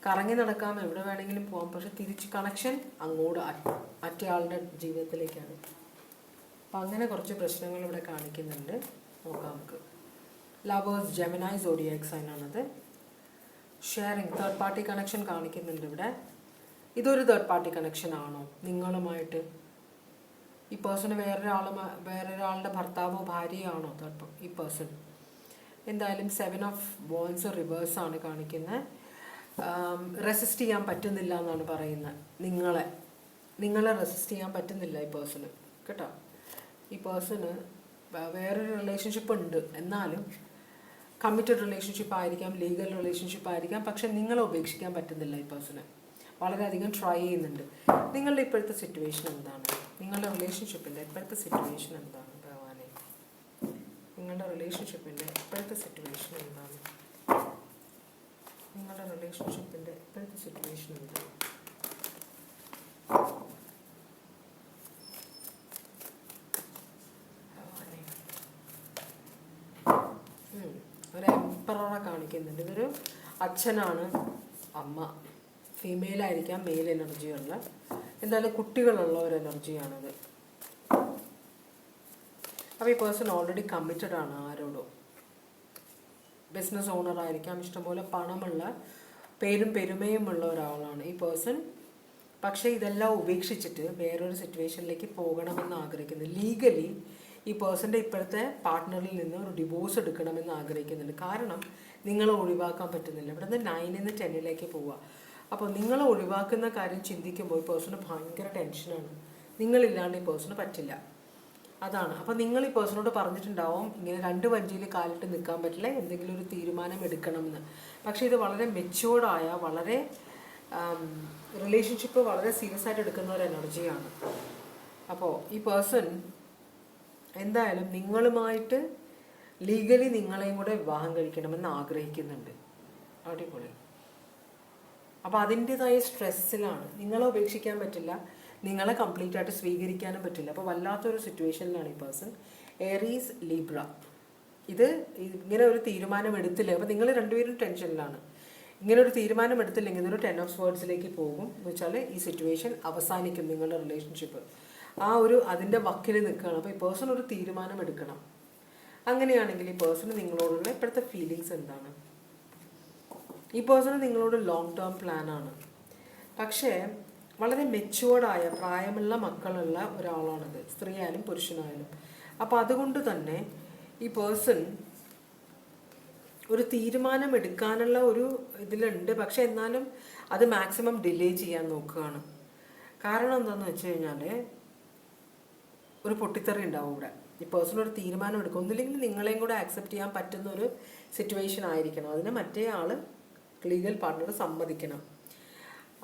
കറങ്ങി നടക്കാം, എവിടെ വേണമെങ്കിലും പോകാം. പക്ഷെ തിരിച്ച് കണക്ഷൻ അങ്ങോട്ട് മറ്റേയാളുടെ ജീവിതത്തിലേക്കാണ്. അപ്പം അങ്ങനെ കുറച്ച് പ്രശ്നങ്ങൾ ഇവിടെ കാണിക്കുന്നുണ്ട്. നോക്കാം നമുക്ക്. ലവേഴ്സ്, ജെമിനായി സോഡിയാക് സൈനാണത്. ഷെയറിങ്, തേർഡ് പാർട്ടി കണക്ഷൻ കാണിക്കുന്നുണ്ട് ഇവിടെ. ഇതൊരു തേർഡ് പാർട്ടി കണക്ഷൻ ആണോ നിങ്ങളുമായിട്ട്? ഈ പേഴ്സണ് വേറൊരാളുടെ ഭർത്താവോ ഭാര്യയോ ആണോ ഈ പേഴ്സൺ? എന്തായാലും 7 ഓഫ് വോൺസ് റിവേഴ്സാണ് കാണിക്കുന്നത്. റെസിസ്റ്റ് ചെയ്യാൻ പറ്റുന്നില്ല എന്നാണ് പറയുന്നത്. നിങ്ങളെ റെസിസ്റ്റ് ചെയ്യാൻ പറ്റുന്നില്ല ഈ പേഴ്സണ് കേട്ടോ. ഈ പേഴ്സണ് വേറൊരു റിലേഷൻഷിപ്പ് ഉണ്ട്, എന്നാലും കമ്മിറ്റഡ് റിലേഷൻഷിപ്പ് ആയിരിക്കാം, ലീഗൽ റിലേഷൻഷിപ്പ് ആയിരിക്കാം. പക്ഷെ നിങ്ങളെ ഉപേക്ഷിക്കാൻ പറ്റുന്നില്ല ഈ പേഴ്സണ്. വളരെയധികം ട്രൈ ചെയ്യുന്നുണ്ട്. നിങ്ങളുടെ ഇപ്പോഴത്തെ സിറ്റുവേഷൻ എന്താണ്? നിങ്ങളുടെ റിലേഷൻഷിപ്പിൻ്റെ ഇപ്പോഴത്തെ സിറ്റുവേഷൻ എന്താണ് ഭഗവാനെ? നിങ്ങളുടെ റിലേഷൻഷിപ്പിൻ്റെ ഇപ്പോഴത്തെ സിറ്റുവേഷൻ എന്താണ്? നിങ്ങളുടെ റിലേഷൻഷിപ്പിൻ്റെ ഇപ്പോഴത്തെ സിറ്റുവേഷൻ എന്താണ്? ഓറ കാണിക്കുന്നുണ്ട്. ഇതൊരു അച്ഛനാണ്, അമ്മ ഫീമെയിലായിരിക്കാം, മെയിൽ എനർജിയുള്ള, എന്തായാലും കുട്ടികളുള്ള ഒരു എനർജിയാണിത്. അപ്പോൾ ഈ പേഴ്സൺ ഓൾറെഡി കമ്മിറ്റഡ് ആണ് ആരോടും. ബിസിനസ് ഓണർ ആയിരിക്കാം, ഇഷ്ടംപോലെ പണമുള്ള, പേരും പെരുമയുമുള്ള ഒരാളാണ് ഈ പേഴ്സൺ. പക്ഷേ ഇതെല്ലാം ഉപേക്ഷിച്ചിട്ട് വേറൊരു സിറ്റുവേഷനിലേക്ക് പോകണമെന്ന് ആഗ്രഹിക്കുന്നു. ലീഗലി ഈ പേഴ്സൻ്റെ ഇപ്പോഴത്തെ പാർട്ട്ണറിൽ നിന്ന് ഒരു ഡിവോഴ്സ് എടുക്കണമെന്ന് ആഗ്രഹിക്കുന്നുണ്ട്. കാരണം നിങ്ങളെ ഒഴിവാക്കാൻ പറ്റുന്നില്ല. ഇവിടെ നിന്ന് 9 നിന്ന് 10 പോവുക. അപ്പോൾ നിങ്ങളെ ഒഴിവാക്കുന്ന കാര്യം ചിന്തിക്കുമ്പോൾ ഈ പേഴ്സണ് ഭയങ്കര ടെൻഷനാണ്. നിങ്ങളില്ലാണ്ട് ഈ പേഴ്സണ് പറ്റില്ല, അതാണ്. അപ്പോൾ നിങ്ങൾ ഈ പേഴ്സണോട് പറഞ്ഞിട്ടുണ്ടാവും ഇങ്ങനെ 2 വഞ്ചിയിൽ കാലിട്ട് നിൽക്കാൻ പറ്റില്ല, എന്തെങ്കിലും ഒരു തീരുമാനം എടുക്കണം എന്ന്. പക്ഷേ ഇത് വളരെ മെച്യൂർഡായ, വളരെ റിലേഷൻഷിപ്പ് വളരെ സീരിയസ് ആയിട്ട് എടുക്കുന്ന ഒരു എനർജിയാണ്. അപ്പോൾ ഈ പേഴ്സൺ എന്തായാലും നിങ്ങളുമായിട്ട് ലീഗലി നിങ്ങളെയും കൂടെ വിവാഹം കഴിക്കണമെന്ന് ആഗ്രഹിക്കുന്നുണ്ട്. അടിപൊളി. അപ്പോൾ അതിൻ്റെതായ സ്ട്രെസ്സിലാണ്. നിങ്ങളെ ഉപേക്ഷിക്കാൻ പറ്റില്ല, നിങ്ങളെ കംപ്ലീറ്റ് ആയിട്ട് സ്വീകരിക്കാനും പറ്റില്ല. അപ്പോൾ വല്ലാത്തൊരു സിറ്റുവേഷനിലാണ് ഈ പേഴ്സൺ. Aries Libra. ഇങ്ങനെ ഒരു തീരുമാനം എടുത്തില്ല. അപ്പോൾ നിങ്ങൾ രണ്ടുപേരും ടെൻഷനിലാണ്. ഇങ്ങനെ ഒരു തീരുമാനം എടുത്തില്ലെങ്കിൽ ഇതൊരു 10 ഓഫ് സ്വേർഡ്സിലേക്ക് പോകും. എന്ന് വെച്ചാൽ ഈ സിറ്റുവേഷൻ അവസാനിക്കും, നിങ്ങളുടെ റിലേഷൻഷിപ്പ് അതിൻ്റെ വക്കിൽ നിൽക്കുകയാണ്. അപ്പോൾ ഈ പേഴ്സൺ ഒരു തീരുമാനം എടുക്കണം. അങ്ങനെയാണെങ്കിൽ ഈ പേഴ്സണ് നിങ്ങളോടുള്ള ഇപ്പോഴത്തെ ഫീലിങ്സ് എന്താണ്? ഈ പേഴ്സണ് നിങ്ങളോട് ലോങ് ടേം പ്ലാനാണ്. പക്ഷേ വളരെ മെച്യൂർഡായ, പ്രായമുള്ള മക്കളുള്ള ഒരാളാണിത്, സ്ത്രീ ആയാലും പുരുഷനായാലും. അപ്പോൾ അതുകൊണ്ട് തന്നെ ഈ പേഴ്സൺ ഒരു തീരുമാനം എടുക്കാനുള്ള ഒരു ഇതിലുണ്ട്. പക്ഷെ എന്നാലും അത് മാക്സിമം ഡിലേ ചെയ്യാൻ നോക്കുകയാണ്. കാരണം എന്താണെന്ന് വെച്ച് കഴിഞ്ഞാൽ ഒരു പൊട്ടിത്തെറി ഉണ്ടാവും ഇവിടെ. ഈ പേഴ്സൺ ഒരു തീരുമാനം എടുക്കും. ഒന്നില്ലെങ്കിൽ നിങ്ങളെയും കൂടെ ആക്സെപ്റ്റ് ചെയ്യാൻ പറ്റുന്ന ഒരു സിറ്റുവേഷൻ ആയിരിക്കണം. അതിന് മറ്റേ ആൾ ലീഗൽ പാർട്ട്ണർ സമ്മതിക്കണം.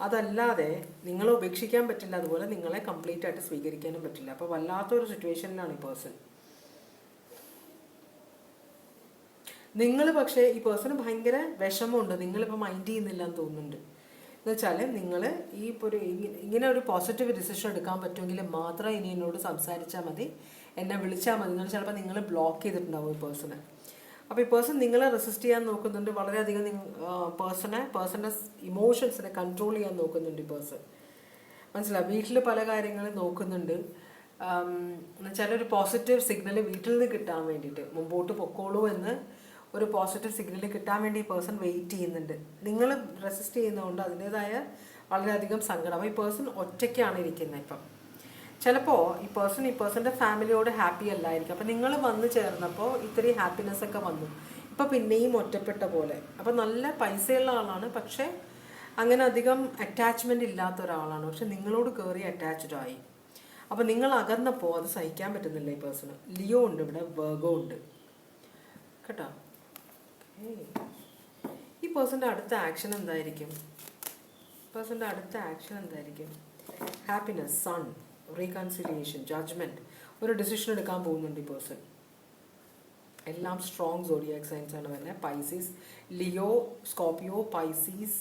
അതല്ലാതെ നിങ്ങളെ ഉപേക്ഷിക്കാൻ പറ്റില്ല, അതുപോലെ നിങ്ങളെ കംപ്ലീറ്റ് ആയിട്ട് സ്വീകരിക്കാനും പറ്റില്ല. അപ്പോൾ വല്ലാത്തൊരു സിറ്റുവേഷനിലാണ് ഈ പേഴ്സൺ. നിങ്ങൾ പക്ഷേ ഈ പേഴ്സണ് ഭയങ്കര വിഷമമുണ്ട്. നിങ്ങളിപ്പോൾ മൈൻഡ് ചെയ്യുന്നില്ല എന്ന് തോന്നുന്നുണ്ട്. എന്ന് വെച്ചാൽ നിങ്ങൾ ഈ ഇങ്ങനെ ഒരു പോസിറ്റീവ് ഡിസിഷൻ എടുക്കാൻ പറ്റുമെങ്കിൽ മാത്രം ഇനി എന്നോട് സംസാരിച്ചാൽ മതി, എന്നെ വിളിച്ചാൽ മതി. നിങ്ങൾ ചിലപ്പോൾ നിങ്ങൾ ബ്ലോക്ക് ചെയ്തിട്ടുണ്ടാവും ഈ പേഴ്സണെ. അപ്പോൾ ഈ പേഴ്സൺ നിങ്ങളെ റെസിസ്റ്റ് ചെയ്യാൻ നോക്കുന്നുണ്ട്. വളരെയധികം പേഴ്സൻ്റെ ഇമോഷൻസിനെ കൺട്രോൾ ചെയ്യാൻ നോക്കുന്നുണ്ട് ഈ പേഴ്സൺ. മനസ്സിലായി? വീട്ടിൽ പല കാര്യങ്ങളും നോക്കുന്നുണ്ട്. എന്നുവെച്ചാൽ ഒരു പോസിറ്റീവ് സിഗ്നൽ വീട്ടിൽ നിന്ന് കിട്ടാൻ വേണ്ടിയിട്ട്, മുമ്പോട്ട് പൊക്കോളൂ എന്ന് ഒരു പോസിറ്റീവ് സിഗ്നൽ കിട്ടാൻ വേണ്ടി ഈ പേഴ്സൺ വെയിറ്റ് ചെയ്യുന്നുണ്ട്. നിങ്ങൾ റെസിസ്റ്റ് ചെയ്യുന്നതുകൊണ്ട് അതിൻ്റെതായ വളരെയധികം സങ്കടം. ഈ പേഴ്സൺ ഒറ്റയ്ക്കാണ് ഇരിക്കുന്നത്. ഇപ്പം ചിലപ്പോൾ ഈ പേഴ്സൻ്റെ ഫാമിലിയോട് ഹാപ്പി അല്ലായിരിക്കും. അപ്പം നിങ്ങൾ വന്ന് ചേർന്നപ്പോൾ ഇത്തിരി ഹാപ്പിനെസ് ഒക്കെ വന്നു. ഇപ്പം പിന്നെയും ഒറ്റപ്പെട്ട പോലെ. അപ്പം നല്ല പൈസയുള്ള ആളാണ്, പക്ഷേ അങ്ങനെ അധികം അറ്റാച്ച്മെൻ്റ് ഇല്ലാത്ത ഒരാളാണ്. പക്ഷെ നിങ്ങളോട് കയറി അറ്റാച്ച്ഡ് ആയി. അപ്പം നിങ്ങൾ അകന്നപ്പോൾ അത് സഹിക്കാൻ പറ്റുന്നില്ല ഈ പേഴ്സണ്. ലിയോ ഉണ്ട് ഇവിടെ, വെർഗോ ഉണ്ട് കേട്ടോ. ഈ പേഴ്സൻ്റെ അടുത്ത ആക്ഷൻ എന്തായിരിക്കും? ഹാപ്പിനെസ്, സൺ, റീകൺസിലിയേഷൻ, ജഡ്ജ്മെൻറ്റ്, ഒരു ഡിസിഷൻ എടുക്കാൻ പോകുന്നുണ്ട് ഈ പേഴ്സൺ. എല്ലാം സ്ട്രോങ് സോഡിയാക് സൈൻസ് ആണ് വരുന്നത്. Pisces, Leo, Scorpio, Pisces.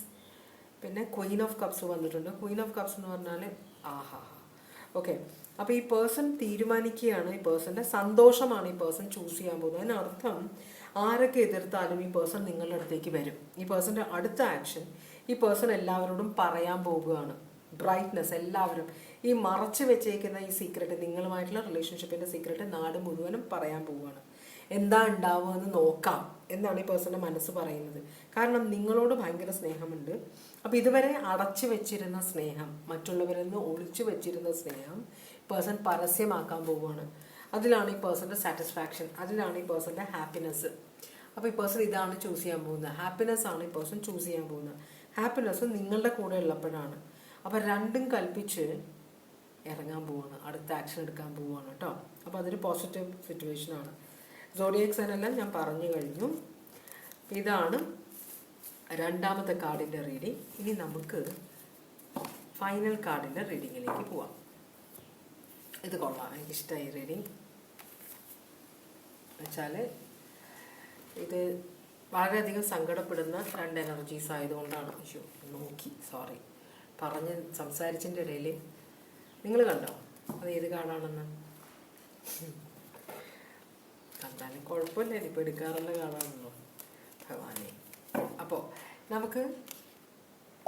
പിന്നെ ക്വീൻ ഓഫ് കപ്സ് വന്നിട്ടുണ്ട്. ക്വീൻ ഓഫ് കപ്സ് എന്ന് പറഞ്ഞാൽ ഓക്കെ. അപ്പോൾ ഈ പേഴ്സൺ തീരുമാനിക്കുകയാണ്. ഈ പേഴ്സൻ്റെ സന്തോഷമാണ് ഈ പേഴ്സൺ ചൂസ് ചെയ്യാൻ പോകുന്നത്. അതിനർത്ഥം ആരൊക്കെ എതിർത്താലും ഈ പേഴ്സൺ നിങ്ങളുടെ അടുത്തേക്ക് വരും. ഈ പേഴ്സൻ്റെ അടുത്ത ആക്ഷൻ ഈ പേഴ്സൺ എല്ലാവരോടും പറയാൻ പോകുകയാണ്. ബ്രൈറ്റ്നെസ്, എല്ലാവരും ഈ മറച്ചു വെച്ചേക്കുന്ന ഈ സീക്രട്ട്, നിങ്ങളുമായിട്ടുള്ള റിലേഷൻഷിപ്പിൻ്റെ സീക്രട്ട് നാട് മുഴുവനും പറയാൻ പോവുകയാണ്. എന്താ ഉണ്ടാവുക എന്ന് നോക്കാം എന്നാണ് ഈ പേഴ്സൻ്റെ മനസ്സ് പറയുന്നത്. കാരണം നിങ്ങളോട് ഭയങ്കര സ്നേഹമുണ്ട്. അപ്പോൾ ഇതുവരെ അടച്ചു വെച്ചിരുന്ന സ്നേഹം, മറ്റുള്ളവരിൽ നിന്ന് ഒളിച്ചു വെച്ചിരുന്ന സ്നേഹം പേഴ്സൺ പരസ്യമാക്കാൻ പോവുകയാണ്. അതിലാണ് ഈ പേഴ്സൻ്റെ സാറ്റിസ്ഫാക്ഷൻ, അതിലാണ് ഈ പേഴ്സൻ്റെ ഹാപ്പിനെസ്. അപ്പോൾ ഈ പേഴ്സൺ ഇതാണ് ചൂസ് ചെയ്യാൻ പോകുന്നത്. ഹാപ്പിനെസ് ആണ് ഈ പേഴ്സൺ ചൂസ് ചെയ്യാൻ പോകുന്നത്. ഹാപ്പിനെസ് നിങ്ങളുടെ കൂടെ ഉള്ളപ്പോഴാണ്. അപ്പോൾ രണ്ടും കൽപ്പിച്ച് ഇറങ്ങാൻ പോവുകയാണ്, അടുത്ത ആക്ഷൻ എടുക്കാൻ പോവുകയാണ് കേട്ടോ. അപ്പോൾ അതൊരു പോസിറ്റീവ് സിറ്റുവേഷനാണ്. സോഡിയാക് സൈൻ എല്ലാം ഞാൻ പറഞ്ഞു കഴിഞ്ഞു. ഇതാണ് രണ്ടാമത്തെ കാർഡിൻ്റെ റീഡിങ്. ഇനി നമുക്ക് ഫൈനൽ കാർഡിൻ്റെ റീഡിങ്ങിലേക്ക് പോവാം. ഇത് കൊള്ളാം, എനിക്കിഷ്ടമായി റീഡിങ്. എന്നുവെച്ചാൽ ഇത് വളരെയധികം സങ്കടപ്പെടുന്ന 2 എനർജീസ് ആയതുകൊണ്ടാണ്. സോറി, സംസാരിച്ചതിൻ്റെ ഇടയിൽ നിങ്ങൾ കണ്ടോ അത് ഏത് കാർഡാണെന്ന്? കണ്ടാലും കുഴപ്പമില്ല, ഇപ്പോൾ എടുക്കാറുള്ള കാർഡാണല്ലോ. ഭഗവാനെ. അപ്പോൾ നമുക്ക്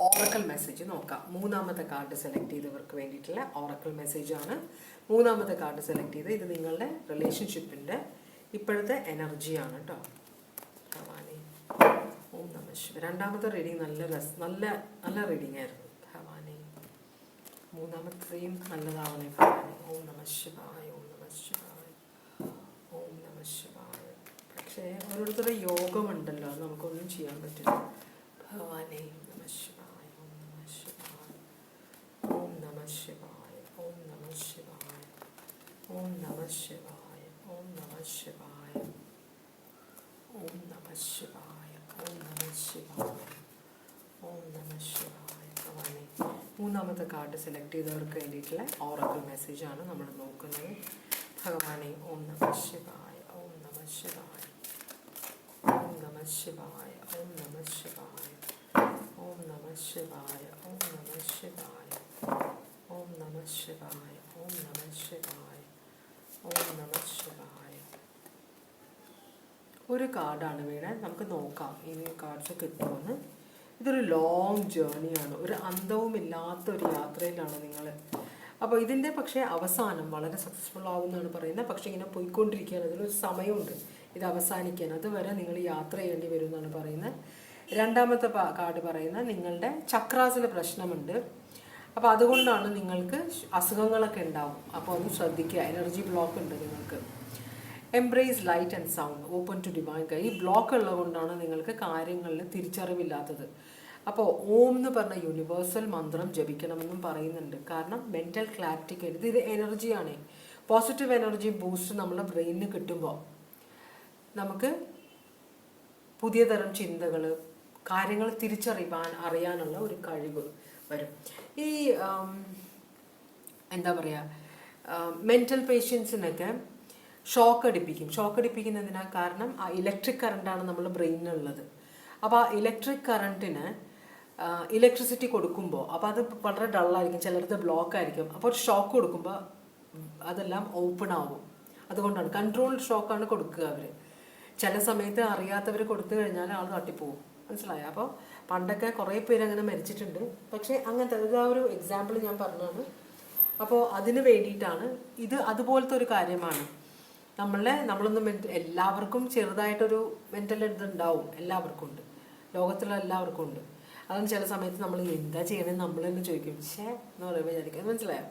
ഓറക്കൽ മെസ്സേജ് നോക്കാം. മൂന്നാമത്തെ കാർഡ് സെലക്ട് ചെയ്തവർക്ക് വേണ്ടിയിട്ടുള്ള ഓറക്കൽ മെസ്സേജാണ്. മൂന്നാമത്തെ കാർഡ് സെലക്ട് ചെയ്ത് ഇത് നിങ്ങളുടെ റിലേഷൻഷിപ്പിൻ്റെ ഇപ്പോഴത്തെ എനർജിയാണ് കേട്ടോ ഭഗവാനെ. ഓം നമഃ ശിവായ. രണ്ടാമത്തെ റീഡിങ് നല്ല നല്ല റീഡിങ് ആയിരുന്നു ഭഗവാനെ. മൂന്നാമത്തെയും നല്ലതാവണേ ഭഗവാനെ. ഓം നമഃ ശിവായ, ഓം നമഃ ശിവായ, ഓം നമഃ ശിവായ. പക്ഷേ ഓരോരുത്തരുടെ യോഗമുണ്ടല്ലോ, അത് നമുക്കൊന്നും ചെയ്യാൻ പറ്റില്ല ഭഗവാനെ. നമഃ ശിവായ, ഓം നമഃ ശിവായ, ഓം നമഃ ശിവായ, ഓം നമഃ ശിവായ, ഓം നമഃ ശിവായ, ഓം നമഃ ശിവായ, ഓം നമഃ ശിവായ, ഓം നമഃ ശിവായ, ഓം നമഃ ശിവായ ഭഗവാനെ. മൂന്നാമത്തെ കാർഡ് സെലക്ട് ചെയ്തവർക്ക് വേണ്ടിയിട്ടുള്ള ഓറക്കൽ മെസ്സേജാണ് നമ്മൾ നോക്കുന്നത് ഭഗവാനെ. ഓം നമഃ ശിവായ, ഓം നമഃ ശിവായ, ഓം നമഃ ശിവായ, ഓം നമഃ ശിവായ, ഓം നമഃ ശിവായ, ഓം നമഃ ശിവായ, ഓം നമഃ ശിവായ, ഓം നമഃ ശിവായ, ഓം നമഃ ശിവായ. ഒരു കാർഡാണ് വീണേ, നമുക്ക് നോക്കാം ഇനി കാർഡ്സ് കിട്ടുമെന്ന്. ഇതൊരു ലോങ് ജേർണിയാണ്, ഒരു അന്തവുമില്ലാത്ത ഒരു യാത്രയിലാണ് നിങ്ങൾ. അപ്പോൾ ഇതിൻ്റെ പക്ഷേ അവസാനം വളരെ സക്സസ്ഫുൾ ആവുമെന്നാണ് പറയുന്നത്. പക്ഷേ ഇങ്ങനെ പോയിക്കൊണ്ടിരിക്കുകയാണ്, ഇതിലൊരു സമയമുണ്ട് ഇത് അവസാനിക്കാൻ. അതുവരെ നിങ്ങൾ യാത്ര ചെയ്യേണ്ടി വരും എന്നാണ് പറയുന്നത്. രണ്ടാമത്തെ കാർഡ് പറയുന്നത് നിങ്ങളുടെ ചക്രാസിൽ പ്രശ്നമുണ്ട്. അപ്പോൾ അതുകൊണ്ടാണ് നിങ്ങൾക്ക് അസുഖങ്ങളൊക്കെ ഉണ്ടാവും. അപ്പോൾ ഒന്ന് ശ്രദ്ധിക്കുക. എനർജി ബ്ലോക്ക് ഉണ്ട് നിങ്ങൾക്ക്. Embrace light and sound, open to divine guide. ഈ ബ്ലോക്ക് ഉള്ളതുകൊണ്ടാണ് നിങ്ങൾക്ക് കാര്യങ്ങളിൽ തിരിച്ചറിവില്ലാത്തത്. അപ്പോൾ ഓം എന്ന് പറഞ്ഞ യൂണിവേഴ്സൽ മന്ത്രം ജപിക്കണമെന്നും പറയുന്നുണ്ട്. കാരണം മെൻ്റൽ ക്ലാരിറ്റിക്ക് വേണ്ടി ഇത് എനർജിയാണ്. പോസിറ്റീവ് എനർജി ബൂസ്റ്റ് നമ്മുടെ ബ്രെയിനിന് കിട്ടുമ്പോൾ നമുക്ക് പുതിയ തരം ചിന്തകൾ, കാര്യങ്ങൾ അറിയാനുള്ള ഒരു കഴിവ് വരും. ഈ എന്താ പറയുക, മെൻ്റൽ പേഷ്യൻസിനൊക്കെ ഷോക്ക് അടിപ്പിക്കുന്നതിനാ കാരണം ആ ഇലക്ട്രിക് കറണ്ടാണ് നമ്മുടെ ബ്രെയിനിനുള്ളത്. അപ്പോൾ ആ ഇലക്ട്രിക് കറണ്ടിന് ഇലക്ട്രിസിറ്റി കൊടുക്കുമ്പോൾ അപ്പോൾ അത് വളരെ ഡള്ളായിരിക്കും, ചിലടത്ത് ബ്ലോക്ക് ആയിരിക്കും. അപ്പോൾ ഷോക്ക് കൊടുക്കുമ്പോൾ അതെല്ലാം ഓപ്പൺ ആവും. അതുകൊണ്ടാണ് കൺട്രോൾഡ് ഷോക്കാണ് കൊടുക്കുക അവർ. ചില സമയത്ത് അറിയാത്തവർ കൊടുത്തു കഴിഞ്ഞാൽ ആൾ തട്ടിപ്പോവും, മനസ്സിലായോ? അപ്പോൾ പണ്ടൊക്കെ കുറേ പേര് അങ്ങനെ മരിച്ചിട്ടുണ്ട്. പക്ഷേ അങ്ങനത്തെ ആ ഒരു എക്സാമ്പിൾ ഞാൻ പറഞ്ഞതാണ്. അപ്പോൾ അതിന് വേണ്ടിയിട്ടാണ് ഇത്. അതുപോലത്തെ ഒരു കാര്യമാണ്. നമ്മളൊന്നും എല്ലാവർക്കും ചെറുതായിട്ടൊരു മെൻ്റൽ ഇതുണ്ടാവും, എല്ലാവർക്കും ഉണ്ട്, ലോകത്തുള്ള എല്ലാവർക്കും ഉണ്ട്. അതാണ് ചില സമയത്ത് നമ്മൾ എന്താ ചെയ്യണമെന്ന് നമ്മൾ തന്നെ ചോദിക്കും, എന്ന് പറയുമ്പോൾ വിചാരിക്കും. മനസ്സിലായോ?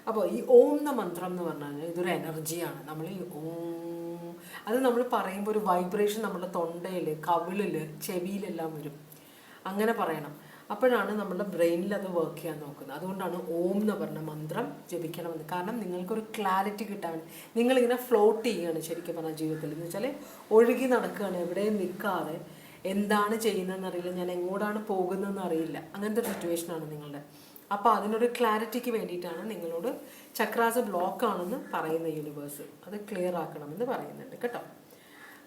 അപ്പോൾ ഈ ഓം എന്ന മന്ത്രം എന്ന് പറഞ്ഞാൽ ഇതൊരു എനർജിയാണ്. നമ്മൾ ഈ ഓം അത് നമ്മൾ പറയുമ്പോൾ ഒരു വൈബ്രേഷൻ നമ്മുടെ തൊണ്ടയിൽ, കവിളിൽ, ചെവിയിലെല്ലാം വരും. അങ്ങനെ പറയണം. അപ്പോഴാണ് നമ്മുടെ ബ്രെയിനിൽ അത് വർക്ക് ചെയ്യാൻ നോക്കുന്നത്. അതുകൊണ്ടാണ് ഓം എന്ന് പറഞ്ഞ മന്ത്രം ജപിക്കണമെന്ന്. കാരണം നിങ്ങൾക്കൊരു ക്ലാരിറ്റി കിട്ടാൻ വേണ്ടി. നിങ്ങളിങ്ങനെ ഫ്ലോട്ട് ചെയ്യുകയാണ് ശരിക്കും പറഞ്ഞാൽ ജീവിതത്തിൽ. എന്ന് വെച്ചാൽ ഒഴുകി നടക്കുകയാണ്, എവിടെയും നിൽക്കാതെ. എന്താണ് ചെയ്യുന്നതെന്ന് അറിയില്ല, ഞാൻ എങ്ങോട്ടാണ് പോകുന്നതെന്ന് അറിയില്ല, അങ്ങനത്തെ ഒരു സിറ്റുവേഷനാണ് നിങ്ങളുടെ. അപ്പോൾ അതിനൊരു ക്ലാരിറ്റിക്ക് വേണ്ടിയിട്ടാണ് നിങ്ങളോട് ചക്രാസ് ബ്ലോക്ക് ആണെന്ന് പറയുന്ന യൂണിവേഴ്സ്. അത് ക്ലിയർ ആക്കണമെന്ന് പറയുന്നുണ്ട് കേട്ടോ.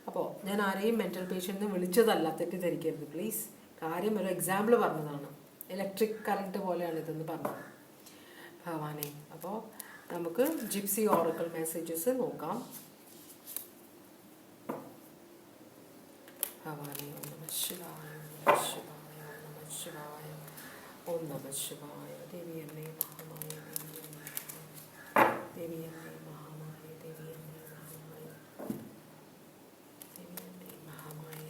അപ്പോൾ ഞാൻ ആരെയും മെൻ്റൽ പേഷ്യൻറ്റിനെ വിളിച്ചതല്ല, തെറ്റിദ്ധരിക്കരുത് പ്ലീസ്. കാര്യം ഒരു എക്സാമ്പിൾ പറഞ്ഞതാണ്. ഇലക്ട്രിക് കറണ്ട് പോലെയാണ് ഇതെന്ന് പറഞ്ഞത് ഭഗവാനെ. അപ്പോൾ നമുക്ക് ജിപ്സി ഓറക്കൽ മെസ്സേജസ് നോക്കാം. ഭഗവാനെ. ഓം നമഃ ശിവായ, ഓം നമഃ ശിവായ, ഓം നമഃ ശിവായ, ഓം നമഃ ശിവായ. ദേവിയമ്മേ മഹാമായ, ദേവിയമ്മേ മഹാമായ, ദേവിയമ്മേ മഹാമായ, ദേവിയമ്മേ മഹാമായ.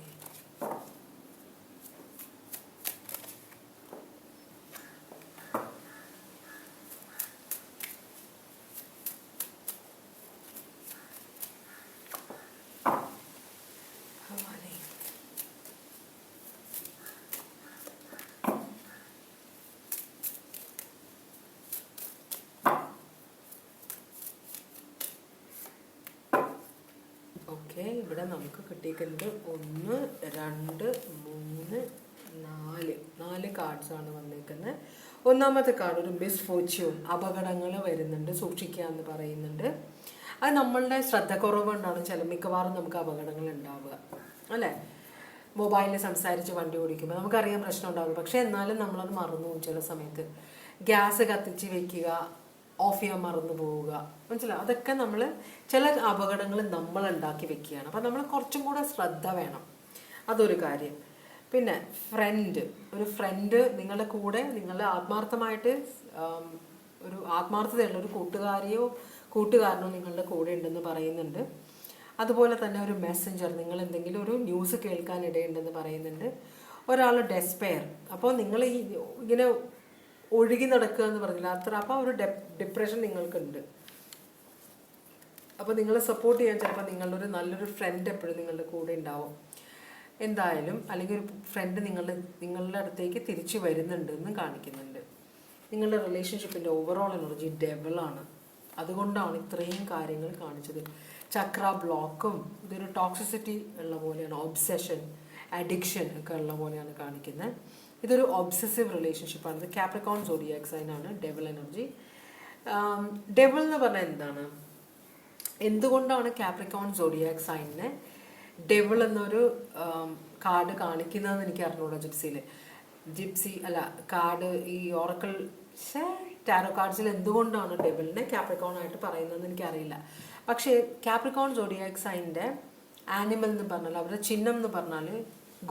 ഓക്കെ, ഇവിടെ നമുക്ക് കിട്ടിയിരിക്കുന്നത് 1, 2, 3, 4 കാർഡ്സാണ് വന്നിരിക്കുന്നത്. ഒന്നാമത്തെ കാർഡ് ഒരു മിസ്ഫോർച്യൂൺ, അപകടങ്ങൾ വരുന്നുണ്ട്, സൂക്ഷിക്കുക എന്ന് പറയുന്നുണ്ട്. അത് നമ്മളുടെ ശ്രദ്ധക്കുറവ് കൊണ്ടാണ് മിക്കവാറും നമുക്ക് അപകടങ്ങൾ ഉണ്ടാവുക, അല്ലേ? മൊബൈലിൽ സംസാരിച്ച് വണ്ടി ഓടിക്കുമ്പോൾ നമുക്കറിയാം പ്രശ്നം ഉണ്ടാവുള്ളൂ. പക്ഷേ എന്നാലും നമ്മളത് മറന്നു പോകും. ചില സമയത്ത് ഗ്യാസ് കത്തിച്ച് വയ്ക്കുക, ഓഫ് ചെയ്യാൻ മറന്നു പോവുക, മനസ്സിലാവും? അതൊക്കെ ചില അപകടങ്ങൾ നമ്മൾ ഉണ്ടാക്കി വെക്കുകയാണ്. അപ്പം നമ്മൾ കുറച്ചും കൂടെ ശ്രദ്ധ വേണം. അതൊരു കാര്യം. പിന്നെ ഒരു ഫ്രണ്ട് നിങ്ങളുടെ കൂടെ, നിങ്ങളുടെ ആത്മാർത്ഥമായിട്ട് ഒരു ആത്മാർത്ഥതയുള്ള ഒരു കൂട്ടുകാരനോ നിങ്ങളുടെ കൂടെ ഉണ്ടെന്ന് പറയുന്നുണ്ട്. അതുപോലെ തന്നെ ഒരു മെസ്സഞ്ചർ, നിങ്ങൾ എന്തെങ്കിലും ഒരു ന്യൂസ് കേൾക്കാൻ ഇടയുണ്ടെന്ന് പറയുന്നുണ്ട്. ഒരാൾ ഡെസ്പെയർ, അപ്പോൾ നിങ്ങൾ ഇങ്ങനെ ഒഴുകി നടക്കുക എന്ന് പറഞ്ഞില്ല അത്ര, അപ്പോൾ ഒരു ഡിപ്രഷൻ നിങ്ങൾക്കുണ്ട്. അപ്പോൾ നിങ്ങളെ സപ്പോർട്ട് ചെയ്യാൻ ചിലപ്പോൾ നിങ്ങളൊരു നല്ലൊരു ഫ്രണ്ട് എപ്പോഴും നിങ്ങളുടെ കൂടെ ഉണ്ടാവും എന്തായാലും, അല്ലെങ്കിൽ ഒരു ഫ്രണ്ട് നിങ്ങളുടെ അടുത്തേക്ക് തിരിച്ചു വരുന്നുണ്ട് എന്ന് കാണിക്കുന്നുണ്ട്. നിങ്ങളുടെ റിലേഷൻഷിപ്പിൻ്റെ ഓവറോൾ എനർജി ഡെവലാണ്. അതുകൊണ്ടാണ് ഇത്രയും കാര്യങ്ങൾ കാണിച്ചത്. ചക്ര ബ്ലോക്കും ഇതൊരു ടോക്സിസിറ്റി ഉള്ള പോലെയാണ്, ഒബ്സെഷൻ, അഡിക്ഷൻ ഒക്കെ ഉള്ള പോലെയാണ് കാണിക്കുന്നത്. ഇതൊരു ഒബ്സസീവ് റിലേഷൻഷിപ്പാണ്. ഇത് കാപ്രിക്കോൺ സോഡിയാക് സൈൻ ആണ്, ഡെവൽ എനർജി. ഡെവൽ എന്ന് പറഞ്ഞാൽ എന്താണ്, എന്തുകൊണ്ടാണ് കാപ്രിക്കോൺ സോഡിയാക് സൈനിനെ ഡെവൽ എന്നൊരു കാർഡ് കാണിക്കുന്നതെന്ന് എനിക്ക് അറിഞ്ഞൂടാ. കാർഡ് ഈ ഓറക്കിൾ ടാരോ കാർഡ്സിൽ എന്തുകൊണ്ടാണ് ഡെവലിനെ കാപ്രിക്കോൺ ആയിട്ട് പറയുന്നതെന്ന് എനിക്കറിയില്ല. പക്ഷേ കാപ്രിക്കോൺ സോഡിയാക് സൈനിൻ്റെ ആനിമൽ എന്ന് പറഞ്ഞാൽ, അവരുടെ ചിഹ്നം എന്ന് പറഞ്ഞാൽ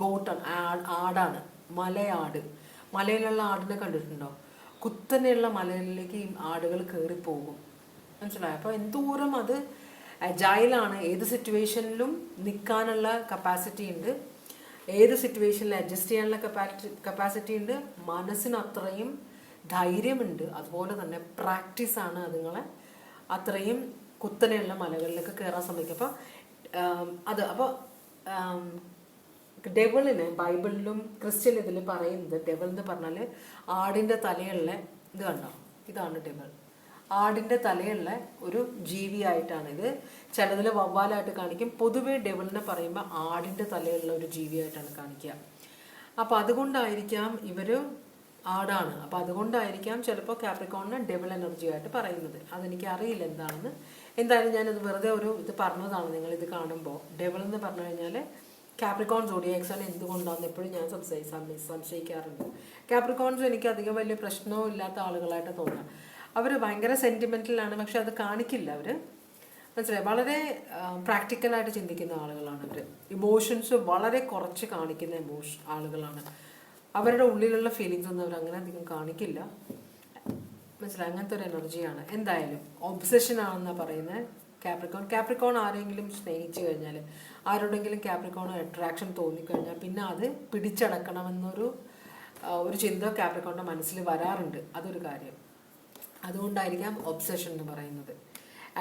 ഗോട്ടാണ്, ആടാണ്, മലയാട്. മലയിലുള്ള ആടിനെ കണ്ടിട്ടുണ്ടോ? കുത്തനെയുള്ള മലയിലേക്ക് ഈ ആടുകൾ കയറിപ്പോകും, മനസ്സിലായോ? അപ്പോൾ എന്തോരം അത് അജൈലാണ്, ഏത് സിറ്റുവേഷനിലും നിൽക്കാനുള്ള കപ്പാസിറ്റി ഉണ്ട്, ഏത് സിറ്റുവേഷനിൽ അഡ്ജസ്റ്റ് ചെയ്യാനുള്ള കപ്പാസിറ്റി ഉണ്ട്, മനസ്സിന് അത്രയും ധൈര്യമുണ്ട്. അതുപോലെ തന്നെ പ്രാക്ടീസാണ് അതുങ്ങളെ അത്രയും കുത്തനെയുള്ള മലകളിലേക്ക് കയറാൻ ശ്രമിക്കും. അപ്പോൾ ഡെവലിനെ ബൈബിളിലും ക്രിസ്ത്യൻ ഇതിൽ പറയുന്നത്, ഡെവൽ എന്ന് പറഞ്ഞാൽ ആടിൻ്റെ തലയുള്ള ഇത് കണ്ടോ, ഇതാണ് ഡെവൽ. ആടിൻ്റെ തലയുള്ള ഒരു ജീവിയായിട്ടാണ് ഇത്. ചിലതിൽ വവ്വാലായിട്ട് കാണിക്കും. പൊതുവേ ഡെവലിനെ പറയുമ്പോൾ ആടിൻ്റെ തലയുള്ള ഒരു ജീവിയായിട്ടാണ് കാണിക്കുക. അപ്പോൾ അതുകൊണ്ടായിരിക്കാം ഇവർ ആടാണ്. അപ്പോൾ അതുകൊണ്ടായിരിക്കാം ചിലപ്പോൾ കാപ്രിക്കോണിനെ ഡെവൽ എനർജി ആയിട്ട് പറയുന്നത്. അതെനിക്ക് അറിയില്ല എന്താണെന്ന്. എന്തായാലും ഞാനത് വെറുതെ ഇത് പറഞ്ഞതാണ് നിങ്ങളിത് കാണുമ്പോൾ. ഡെവൽ എന്ന് പറഞ്ഞു കഴിഞ്ഞാൽ കാപ്രിക്കോൺ സോഡിയാക് സൈൻ എന്തുകൊണ്ടാണെന്ന് എപ്പോഴും ഞാൻ സംശയിക്കാറുണ്ട്. കാപ്രിക്കോൺസ് എനിക്ക് അധികം വലിയ പ്രശ്നവും ഇല്ലാത്ത ആളുകളായിട്ട് തോന്നാം. അവർ ഭയങ്കര സെൻറ്റിമെൻ്റലാണ്, പക്ഷെ അത് കാണിക്കില്ല അവർ, മനസ്സിലായി. വളരെ പ്രാക്ടിക്കലായിട്ട് ചിന്തിക്കുന്ന ആളുകളാണ് അവർ. ഇമോഷൻസ് വളരെ കുറച്ച് കാണിക്കുന്ന ആളുകളാണ്. അവരുടെ ഉള്ളിലുള്ള ഫീലിങ്സ് ഒന്നും അവർ അങ്ങനെ അധികം കാണിക്കില്ല, മനസ്സിലായി. അങ്ങനത്തെ ഒരു എനർജിയാണ്. എന്തായാലും ഒബ്സഷൻ ആണെന്നാണ് പറയുന്നത് കാപ്രിക്കോൺ ആരെങ്കിലും സ്നേഹിച്ചു കഴിഞ്ഞാൽ, ആരോടെങ്കിലും കാപ്രിക്കോൺ അട്രാക്ഷൻ തോന്നിക്കഴിഞ്ഞാൽ പിന്നെ അത് പിടിച്ചടക്കണമെന്നൊരു ചിന്ത കാപ്രിക്കോണിൻ്റെ മനസ്സിൽ വരാറുണ്ട്. അതൊരു കാര്യം. അതുകൊണ്ടായിരിക്കാം ഒബ്സഷൻ എന്ന് പറയുന്നത്.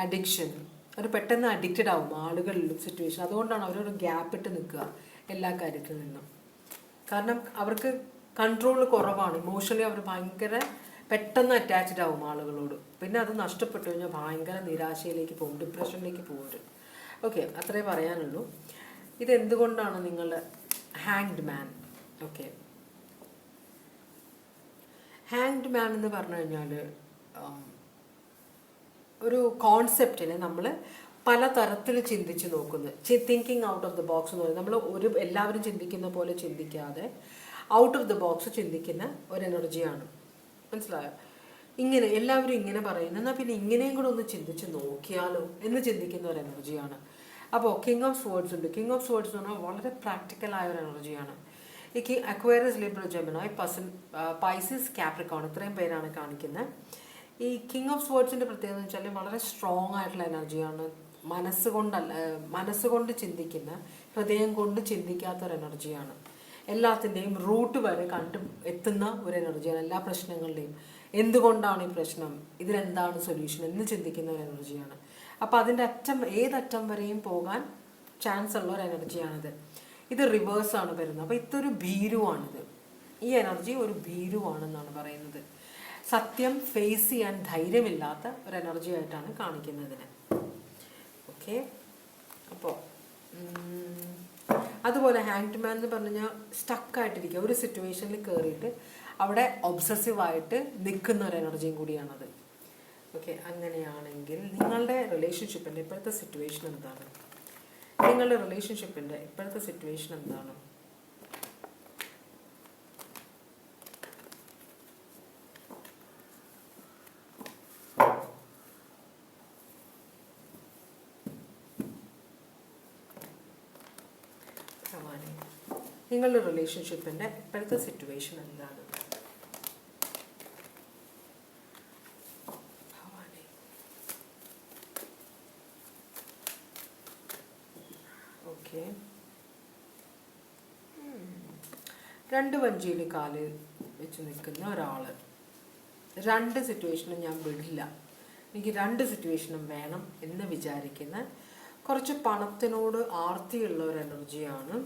അഡിക്ഷൻ, അവർ പെട്ടെന്ന് അഡിക്റ്റഡ് ആവും ആളുകളിലും സിറ്റുവേഷൻ. അതുകൊണ്ടാണ് അവരൊരു ഗ്യാപ്പ് ഇട്ട് നിൽക്കുക എല്ലാ കാര്യത്തിൽ നിന്നും. കാരണം അവർക്ക് കൺട്രോൾ കുറവാണ്. ഇമോഷണലി അവർ ഭയങ്കര പെട്ടെന്ന് അറ്റാച്ച്ഡ് ആവും ആളുകളോട്. പിന്നെ അത് നഷ്ടപ്പെട്ടു കഴിഞ്ഞാൽ ഭയങ്കര നിരാശയിലേക്ക് പോകും, ഡിപ്രഷനിലേക്ക് പോകും. ഓക്കെ, അത്രേ പറയാനുള്ളൂ. ഇതെന്തുകൊണ്ടാണ് നിങ്ങൾ hanged man. Okay, hanged man എന്ന് പറഞ്ഞു കഴിഞ്ഞാൽ ഒരു കോൺസെപ്റ്റിനെ നമ്മൾ പലതരത്തിൽ ചിന്തിച്ച് നോക്കുന്നത്. Thinking out of the box എന്ന് പറയുന്നത്, നമ്മൾ എല്ലാവരും ചിന്തിക്കുന്ന പോലെ ചിന്തിക്കാതെ ഔട്ട് ഓഫ് ദ ബോക്സ് ചിന്തിക്കുന്ന ഒരു എനർജിയാണ്, മനസ്സിലായോ? ഇങ്ങനെ എല്ലാവരും ഇങ്ങനെ പറയുന്നത്, എന്നാൽ പിന്നെ ഇങ്ങനെയും കൂടെ ഒന്ന് ചിന്തിച്ച് നോക്കിയാലോ എന്ന് ചിന്തിക്കുന്ന ഒരു എനർജിയാണ്. അപ്പോൾ കിങ് ഓഫ് സ്വേർഡ്സ് ഉണ്ട്. കിങ് ഓഫ് സ്വേർഡ്സ് എന്ന് പറഞ്ഞാൽ വളരെ പ്രാക്ടിക്കലായ ഒരു എനർജിയാണ്. ഈ അക്വേറിയസ്, ലിബ്ര, ജെമിനായ്, പൈസിസ്, കാപ്രിക്കോൺ, ഇത്രയും പേരാണ് കാണിക്കുന്നത്. ഈ കിങ് ഓഫ് സ്വേർഡ്സിൻ്റെ പ്രത്യേകത എന്ന് വെച്ചാൽ വളരെ സ്ട്രോങ് ആയിട്ടുള്ള എനർജിയാണ്. മനസ്സുകൊണ്ട് ചിന്തിക്കുന്ന, ഹൃദയം കൊണ്ട് ചിന്തിക്കാത്ത ഒരു എനർജിയാണ്. എല്ലാത്തിൻ്റെയും റൂട്ട് വരെ എത്തുന്ന ഒരു എനർജിയാണ്. എല്ലാ പ്രശ്നങ്ങളുടെയും എന്തുകൊണ്ടാണ് ഈ പ്രശ്നം, ഇതിനെന്താണ് സൊല്യൂഷൻ എന്ന് ചിന്തിക്കുന്ന ഒരു എനർജിയാണ്. അപ്പോൾ അതിൻ്റെ ഏതറ്റം വരെയും പോകാൻ ചാൻസ് ഉള്ള ഒരു എനർജിയാണിത്. ഇത് റിവേഴ്സാണ് വരുന്നത്. അപ്പോൾ ഇതൊരു ഭീരുവാണിത്. ഈ എനർജി ഒരു ഭീരുവാണെന്നാണ് പറയുന്നത്. സത്യം ഫേസ് ചെയ്യാൻ ധൈര്യമില്ലാത്ത ഒരു എനർജി ആയിട്ടാണ് കാണിക്കുന്നതിന്. ഓക്കെ, അപ്പോൾ അതുപോലെ ഹാങ്ഡ് മാൻ എന്ന് പറഞ്ഞു കഴിഞ്ഞാൽ സ്റ്റക്കായിട്ടിരിക്കുക, ഒരു സിറ്റുവേഷനിൽ കയറിയിട്ട് അവിടെ ഒബ്സസീവായിട്ട് നിൽക്കുന്ന ഒരു എനർജിയും കൂടിയാണത്. ഓക്കെ, അങ്ങനെയാണെങ്കിൽ നിങ്ങളുടെ റിലേഷൻഷിപ്പിൻ്റെ ഇപ്പോഴത്തെ സിറ്റുവേഷൻ എന്താണ്? നിങ്ങളുടെ റിലേഷൻഷിപ്പിൻ്റെ ഇപ്പോഴത്തെ സിറ്റുവേഷൻ എന്താണ്? നിങ്ങളുടെ റിലേഷൻഷിപ്പിൻ്റെ ഇപ്പോഴത്തെ സിറ്റുവേഷൻ എന്താണ്? ഓക്കെ, 2 വഞ്ചിയിൽ കാല് വെച്ച് നിൽക്കുന്ന ഒരാൾ, 2 സിറ്റുവേഷനും ഞാൻ വിടില്ല, എനിക്ക് 2 സിറ്റുവേഷനും വേണം എന്ന് വിചാരിക്കുന്ന കുറച്ച് പണത്തിനോട് ആർത്തിയുള്ള ഒരു എനർജിയാണ്.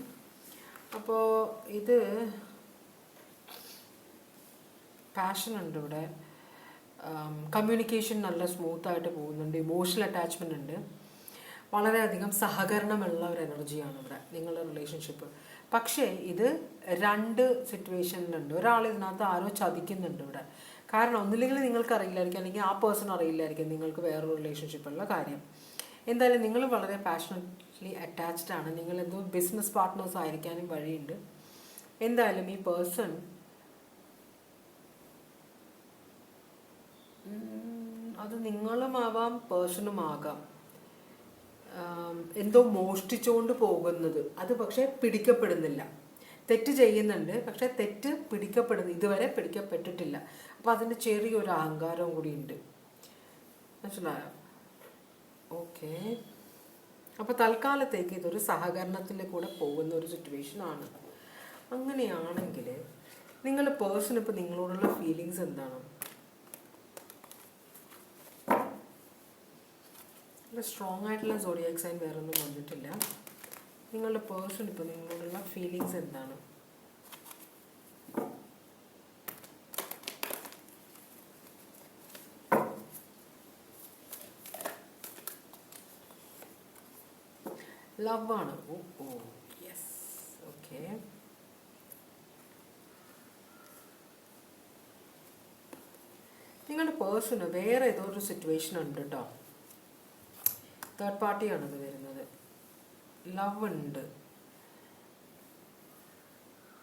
അപ്പോൾ ഇത് പാഷൻ ഉണ്ട് ഇവിടെ, കമ്മ്യൂണിക്കേഷൻ നല്ല സ്മൂത്തായിട്ട് പോകുന്നുണ്ട്, ഇമോഷണൽ അറ്റാച്ച്മെൻ്റ് ഉണ്ട്, വളരെയധികം സഹകരണമുള്ള ഒരു എനർജിയാണ് ഇവിടെ നിങ്ങളുടെ റിലേഷൻഷിപ്പ്. പക്ഷേ ഇത് 2 സിറ്റുവേഷനിലുണ്ട്. ഒരാൾ ഇതിനകത്ത് ആരോ ചതിക്കുന്നുണ്ട് ഇവിടെ. കാരണം ഒന്നില്ലെങ്കിൽ നിങ്ങൾക്ക് അറിയില്ലായിരിക്കും, അല്ലെങ്കിൽ ആ പേഴ്സൺ അറിയില്ലായിരിക്കും നിങ്ങൾക്ക് വേറൊരു റിലേഷൻഷിപ്പുള്ള കാര്യം. എന്തായാലും നിങ്ങൾ വളരെ പാഷനറ്റ്ലി അറ്റാച്ച്ഡ് ആണ്, നിങ്ങൾ എന്തോ ബിസിനസ് പാർട്ട്നേഴ്സ് ആയിരിക്കാനും വഴിയുണ്ട്. എന്തായാലും ഈ പേഴ്സൺ അത് നിങ്ങളുമാവാം പേഴ്സണുമാകാം, എന്തോ മോഷ്ടിച്ചുകൊണ്ട് പോകുന്നത്, അത് പക്ഷേ പിടിക്കപ്പെടുന്നില്ല. തെറ്റ് ചെയ്യുന്നുണ്ട്, പക്ഷേ തെറ്റ് ഇതുവരെ പിടിക്കപ്പെട്ടിട്ടില്ല. അപ്പോൾ അതിന് ചെറിയൊരു അഹങ്കാരവും കൂടി ഉണ്ട്, മനസ്സിലായോ? ഓക്കെ, അപ്പോൾ തൽക്കാലത്തേക്ക് ഇതൊരു സഹകരണത്തിൽ കൂടെ പോകുന്ന ഒരു സിറ്റുവേഷനാണ്. അങ്ങനെയാണെങ്കിൽ നിങ്ങളുടെ പേഴ്സൺ ഇപ്പോൾ നിങ്ങളോടുള്ള ഫീലിങ്സ് എന്താണ്? സ്ട്രോങ് ആയിട്ടുള്ള സോഡിയാക് സൈൻ വേറെ ഒന്നും വന്നിട്ടില്ല. നിങ്ങളുടെ പേഴ്സൺ ഇപ്പോൾ നിങ്ങളോടുള്ള ഫീലിങ്സ് എന്താണ്? ലവ് ആണ്. Oh yes, okay. നിങ്ങളുടെ പേഴ്സണ് വേറെ ഏതോ ഒരു സിറ്റുവേഷൻ ഉണ്ട് കേട്ടോ. തേർഡ് പാർട്ടിയാണത് വരുന്നത്. ലവ് ഉണ്ട്,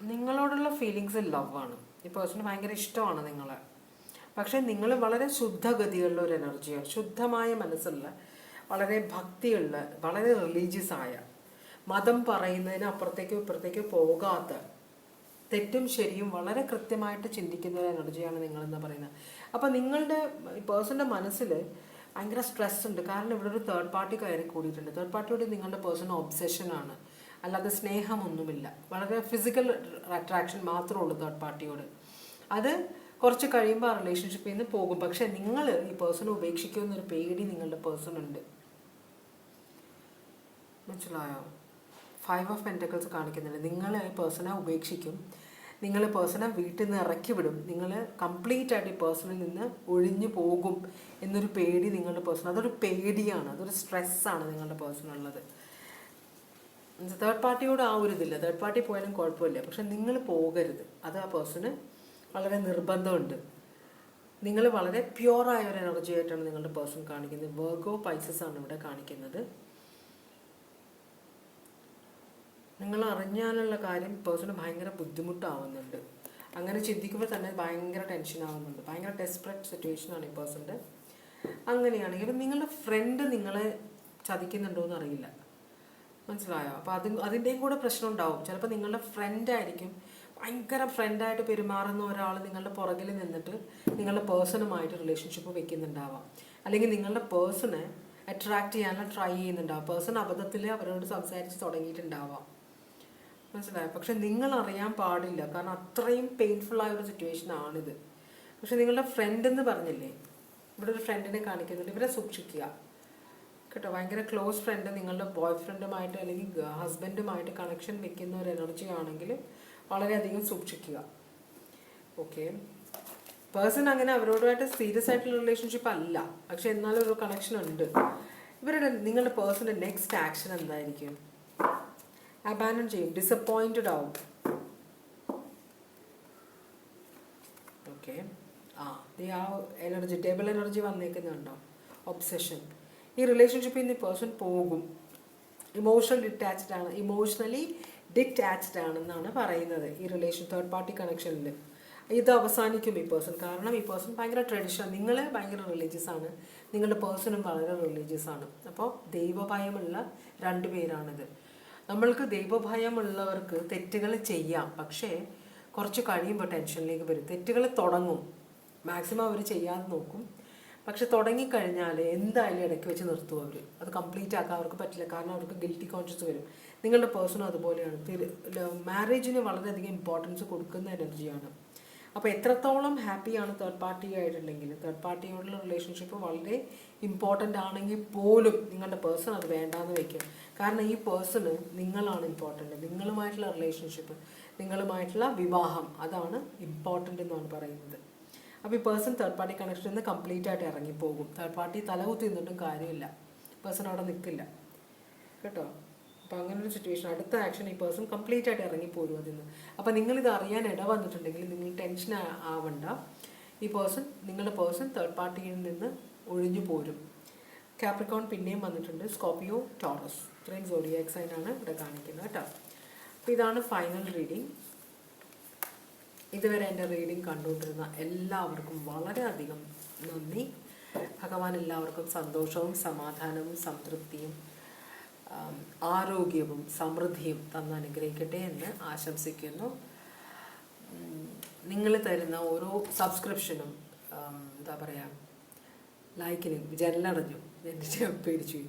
നിങ്ങളോടുള്ള ഫീലിങ്സ് ലവാണ്. ഈ പേഴ്സണ് ഭയങ്കര ഇഷ്ടമാണ് നിങ്ങളെ. പക്ഷെ നിങ്ങൾ വളരെ ശുദ്ധഗതിയുള്ള ഒരു എനർജിയാണ്, ശുദ്ധമായ മനസ്സുള്ള, വളരെ ഭക്തിയുള്ള, വളരെ റിലീജിയസ് ആയ, മതം പറയുന്നതിന് അപ്പുറത്തേക്കോ ഇപ്പുറത്തേക്കോ പോകാത്ത, തെറ്റും ശരിയും വളരെ കൃത്യമായിട്ട് ചിന്തിക്കുന്ന ഒരു എനർജിയാണ് നിങ്ങളെന്ന് പറയുന്നത്. അപ്പോൾ നിങ്ങളുടെ പേഴ്സൻ്റെ മനസ്സിൽ ഭയങ്കര സ്ട്രെസ് ഉണ്ട്. കാരണം ഇവിടെ ഒരു തേർഡ് പാർട്ടി കയറി കൂടിയിട്ടുണ്ട്. തേർഡ് പാർട്ടിയോട് നിങ്ങളുടെ പേഴ്സൺ ഒബ്സെഷനാണ്, അല്ലാതെ സ്നേഹമൊന്നുമില്ല. വളരെ ഫിസിക്കൽ അട്രാക്ഷൻ മാത്രമേ ഉള്ളൂ തേർഡ് പാർട്ടിയോട്. അത് കുറച്ച് കഴിയുമ്പോൾ ആ റിലേഷൻഷിപ്പിൽ നിന്ന് പോകും. പക്ഷെ നിങ്ങൾ ഈ പേഴ്സണെ ഉപേക്ഷിക്കുമെന്നൊരു പേടി നിങ്ങളുടെ പേഴ്സൺ ഉണ്ട്, മനസ്സിലായോ? 5 ഓഫ് പെൻറ്റക്കിൾസ് കാണിക്കുന്നുണ്ട്. നിങ്ങൾ ഈ പേഴ്സണെ ഉപേക്ഷിക്കും, നിങ്ങൾ പേഴ്സണെ വീട്ടിൽ നിന്ന് ഇറക്കി വിടും, നിങ്ങൾ കംപ്ലീറ്റ് ആയിട്ട് ഈ പേഴ്സണിൽ നിന്ന് ഒഴിഞ്ഞു പോകും എന്നൊരു പേടി നിങ്ങളുടെ പേഴ്സൺ, അതൊരു പേടിയാണ്, അതൊരു സ്ട്രെസ്സാണ് നിങ്ങളുടെ പേഴ്സണുള്ളത്. തേർഡ് പാർട്ടിയോട് ആ ഒരു ഇതില്ല, തേർഡ് പാർട്ടി പോയാലും കുഴപ്പമില്ല, പക്ഷെ നിങ്ങൾ പോകരുത്, അത് ആ പേഴ്സണ് വളരെ നിർബന്ധമുണ്ട്. നിങ്ങൾ വളരെ പ്യുവറായ ഒരു എനർജി ആയിട്ടാണ് നിങ്ങളുടെ പേഴ്സൺ കാണിക്കുന്നത്. വെർഗോ പൈസസ് ആണ് ഇവിടെ കാണിക്കുന്നത്. നിങ്ങൾ അറിഞ്ഞാലുള്ള കാര്യം പേഴ്സണ് ഭയങ്കര ബുദ്ധിമുട്ടാവുന്നുണ്ട്. അങ്ങനെ ചിന്തിക്കുമ്പോൾ തന്നെ ഭയങ്കര ടെൻഷൻ ആവുന്നുണ്ട്, ഭയങ്കര ഡെസ്പറേറ്റ് സിറ്റുവേഷനാണ് ഈ പേഴ്സൻ്റെ. അങ്ങനെയാണെങ്കിൽ നിങ്ങളുടെ ഫ്രണ്ട് നിങ്ങളെ ചതിക്കുന്നുണ്ടോ എന്ന് അറിയില്ല, മനസ്സിലായോ? അപ്പോൾ അതിൻ്റെയും കൂടെ പ്രശ്നം ഉണ്ടാവും. ചിലപ്പോൾ നിങ്ങളുടെ ഫ്രണ്ടായിരിക്കും, ഭയങ്കര ഫ്രണ്ടായിട്ട് പെരുമാറുന്ന ഒരാൾ നിങ്ങളുടെ പുറകിൽ നിന്നിട്ട് നിങ്ങളുടെ പേഴ്സണുമായിട്ട് റിലേഷൻഷിപ്പ് വെക്കുന്നുണ്ടാവാം. അല്ലെങ്കിൽ നിങ്ങളുടെ പേഴ്സണെ അട്രാക്റ്റ് ചെയ്യാനുള്ള ട്രൈ ചെയ്യുന്നുണ്ടാവാം. പേഴ്സൺ അബദ്ധത്തിൽ അവരോട് സംസാരിച്ച് തുടങ്ങിയിട്ടുണ്ടാവാം, മനസ്സിലായോ? പക്ഷെ നിങ്ങൾ അറിയാൻ പാടില്ല, കാരണം അത്രയും പെയിൻഫുള്ളായ ഒരു സിറ്റുവേഷനാണിത്. പക്ഷെ നിങ്ങളുടെ ഫ്രണ്ട് എന്ന് പറഞ്ഞില്ലേ, ഇവിടെ ഒരു ഫ്രണ്ടിനെ കാണിക്കുന്നുണ്ട്. ഇവരെ സൂക്ഷിക്കുക കേട്ടോ. ഭയങ്കര ക്ലോസ് ഫ്രണ്ട്, നിങ്ങളുടെ ബോയ് ഫ്രണ്ടുമായിട്ട് അല്ലെങ്കിൽ ഹസ്ബൻഡുമായിട്ട് കണക്ഷൻ വെക്കുന്ന ഒരു എനർജി ആണെങ്കിൽ വളരെയധികം സൂക്ഷിക്കുക. ഓക്കെ, പേഴ്സൺ അങ്ങനെ അവരോടുമായിട്ട് സീരിയസ് ആയിട്ടുള്ള റിലേഷൻഷിപ്പ് അല്ല, പക്ഷെ എന്നാലും ഒരു കണക്ഷൻ ഉണ്ട്. നിങ്ങളുടെ പേഴ്സൻ്റെ നെക്സ്റ്റ് ആക്ഷൻ എന്തായിരിക്കും? അബാൻഡൺ ചെയ്യും, ഡിസപ്പോയിൻറ്റഡ് ആവും. ഓക്കെ, ആ എനർജി, ടേബിൾ എനർജി വന്നേക്കുന്നുണ്ടോ? ഒബ്സെഷൻ. ഈ റിലേഷൻഷിപ്പിൽ നിന്ന് പേഴ്സൺ പോകും. ഇമോഷണലി ഡിറ്റാച്ച്ഡ് ആണെന്നാണ് പറയുന്നത് ഈ റിലേഷൻ തേർഡ് പാർട്ടി കണക്ഷനിൽ. ഇത് അവസാനിക്കും ഈ പേഴ്സൺ. കാരണം ഈ പേഴ്സൺ ഭയങ്കര ട്രഡീഷണൽ, നിങ്ങൾ ഭയങ്കര റിലീജിയസ് ആണ്, നിങ്ങളുടെ പേഴ്സണും വളരെ റിലീജിയസ് ആണ്. അപ്പോൾ ദൈവഭയമുള്ള 2 പേരാണിത്. നമ്മൾക്ക് ദൈവഭയമുള്ളവർക്ക് തെറ്റുകൾ ചെയ്യാം, പക്ഷേ കുറച്ച് കഴിയുമ്പോൾ ടെൻഷനിലേക്ക് വരും. തെറ്റുകൾ തുടങ്ങും, മാക്സിമം അവർ ചെയ്യാതെ നോക്കും, പക്ഷെ തുടങ്ങിക്കഴിഞ്ഞാൽ എന്തായാലും ഇടയ്ക്ക് വെച്ച് നിർത്തും അവർ. അത് കംപ്ലീറ്റ് ആക്കാൻ അവർക്ക് പറ്റില്ല, കാരണം അവർക്ക് ഗിൽറ്റി കോൺഷ്യസ് വരും. നിങ്ങളുടെ പേഴ്സണും അതുപോലെയാണ്. മാരേജിന് വളരെയധികം ഇമ്പോർട്ടൻസ് കൊടുക്കുന്ന എനർജിയാണ്. അപ്പോൾ എത്രത്തോളം ഹാപ്പിയാണ് തേർഡ് പാർട്ടി ആയിട്ടുണ്ടെങ്കിൽ, തേർഡ് പാർട്ടിയോടുള്ള റിലേഷൻഷിപ്പ് വളരെ ഇമ്പോർട്ടൻ്റ് ആണെങ്കിൽ പോലും നിങ്ങളുടെ പേഴ്സൺ അത് വേണ്ടാന്ന് വയ്ക്കും. കാരണം ഈ പേഴ്സണ് നിങ്ങളാണ് ഇമ്പോർട്ടൻ്റ്. നിങ്ങളുമായിട്ടുള്ള റിലേഷൻഷിപ്പ്, നിങ്ങളുമായിട്ടുള്ള വിവാഹം, അതാണ് ഇമ്പോർട്ടൻ്റ് എന്നാണ് പറയുന്നത്. അപ്പോൾ ഈ പേഴ്സൺ തേർഡ് പാർട്ടി കണക്ഷനിൽ നിന്ന് കംപ്ലീറ്റ് ആയിട്ട് ഇറങ്ങിപ്പോകും. തേർഡ് പാർട്ടി തലകുത്തി നിന്നിട്ടും കാര്യമില്ല, പേഴ്സൺ അവിടെ നിൽക്കില്ല കേട്ടോ. അപ്പോൾ അങ്ങനൊരു സിറ്റുവേഷൻ, അടുത്ത ആക്ഷൻ ഈ പേഴ്സൺ കംപ്ലീറ്റ് ആയിട്ട് ഇറങ്ങിപ്പോരും അതിൽ നിന്ന്. അപ്പോൾ നിങ്ങളിത് അറിയാൻ ഇട വന്നിട്ടുണ്ടെങ്കിൽ നിങ്ങൾ ടെൻഷൻ ആവണ്ട. ഈ പേഴ്സൺ, നിങ്ങളുടെ പേഴ്സൺ തേർഡ് പാർട്ടിയിൽ നിന്ന് ഒഴിഞ്ഞു പോരും. കാപ്രിക്കോൺ പിന്നെയും വന്നിട്ടുണ്ട്, സ്കോർപിയോ, ടോറസ്, ഇത്രയും സോഡിയാക് സൈനാണ് ഇവിടെ കാണിക്കുന്നത് കേട്ടോ. അപ്പോൾ ഇതാണ് ഫൈനൽ റീഡിങ്. ഇതുവരെ എൻ്റെ റീഡിങ് കണ്ടുകൊണ്ടിരുന്ന എല്ലാവർക്കും വളരെയധികം നന്ദി. ഭഗവാൻ എല്ലാവർക്കും സന്തോഷവും സമാധാനവും സംതൃപ്തിയും ആരോഗ്യവും സമൃദ്ധിയും തന്ന് അനുഗ്രഹിക്കട്ടെ എന്ന് ആശംസിക്കുന്നു. നിങ്ങൾ തരുന്ന ഓരോ സബ്സ്ക്രിപ്ഷനും, എന്താ പറയുക, ലൈക്കിനും, ജനലടഞ്ഞു എൻ്റെ പേടിച്ചു,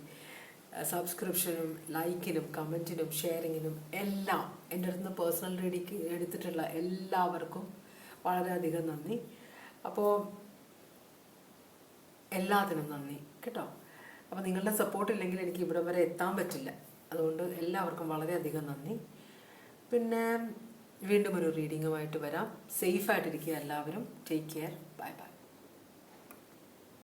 സബ്സ്ക്രിപ്ഷനും ലൈക്കിനും കമൻറ്റിനും ഷെയറിങ്ങിനും എല്ലാം എൻ്റെ അടുത്ത് നിന്ന് പേഴ്സണൽ റീഡിങ് എടുത്തിട്ടുള്ള എല്ലാവർക്കും വളരെയധികം നന്ദി. അപ്പോൾ എല്ലാത്തിനും നന്ദി കേട്ടോ. അപ്പോൾ നിങ്ങളുടെ സപ്പോർട്ട് ഇല്ലെങ്കിൽ എനിക്ക് ഇവിടെ വരെ എത്താൻ പറ്റില്ല. അതുകൊണ്ട് എല്ലാവർക്കും വളരെയധികം നന്ദി. പിന്നെ വീണ്ടും ഒരു റീഡിങ്ങുമായിട്ട് വരാം. സേഫായിട്ടിരിക്കുക എല്ലാവരും. Take care. Bye bye.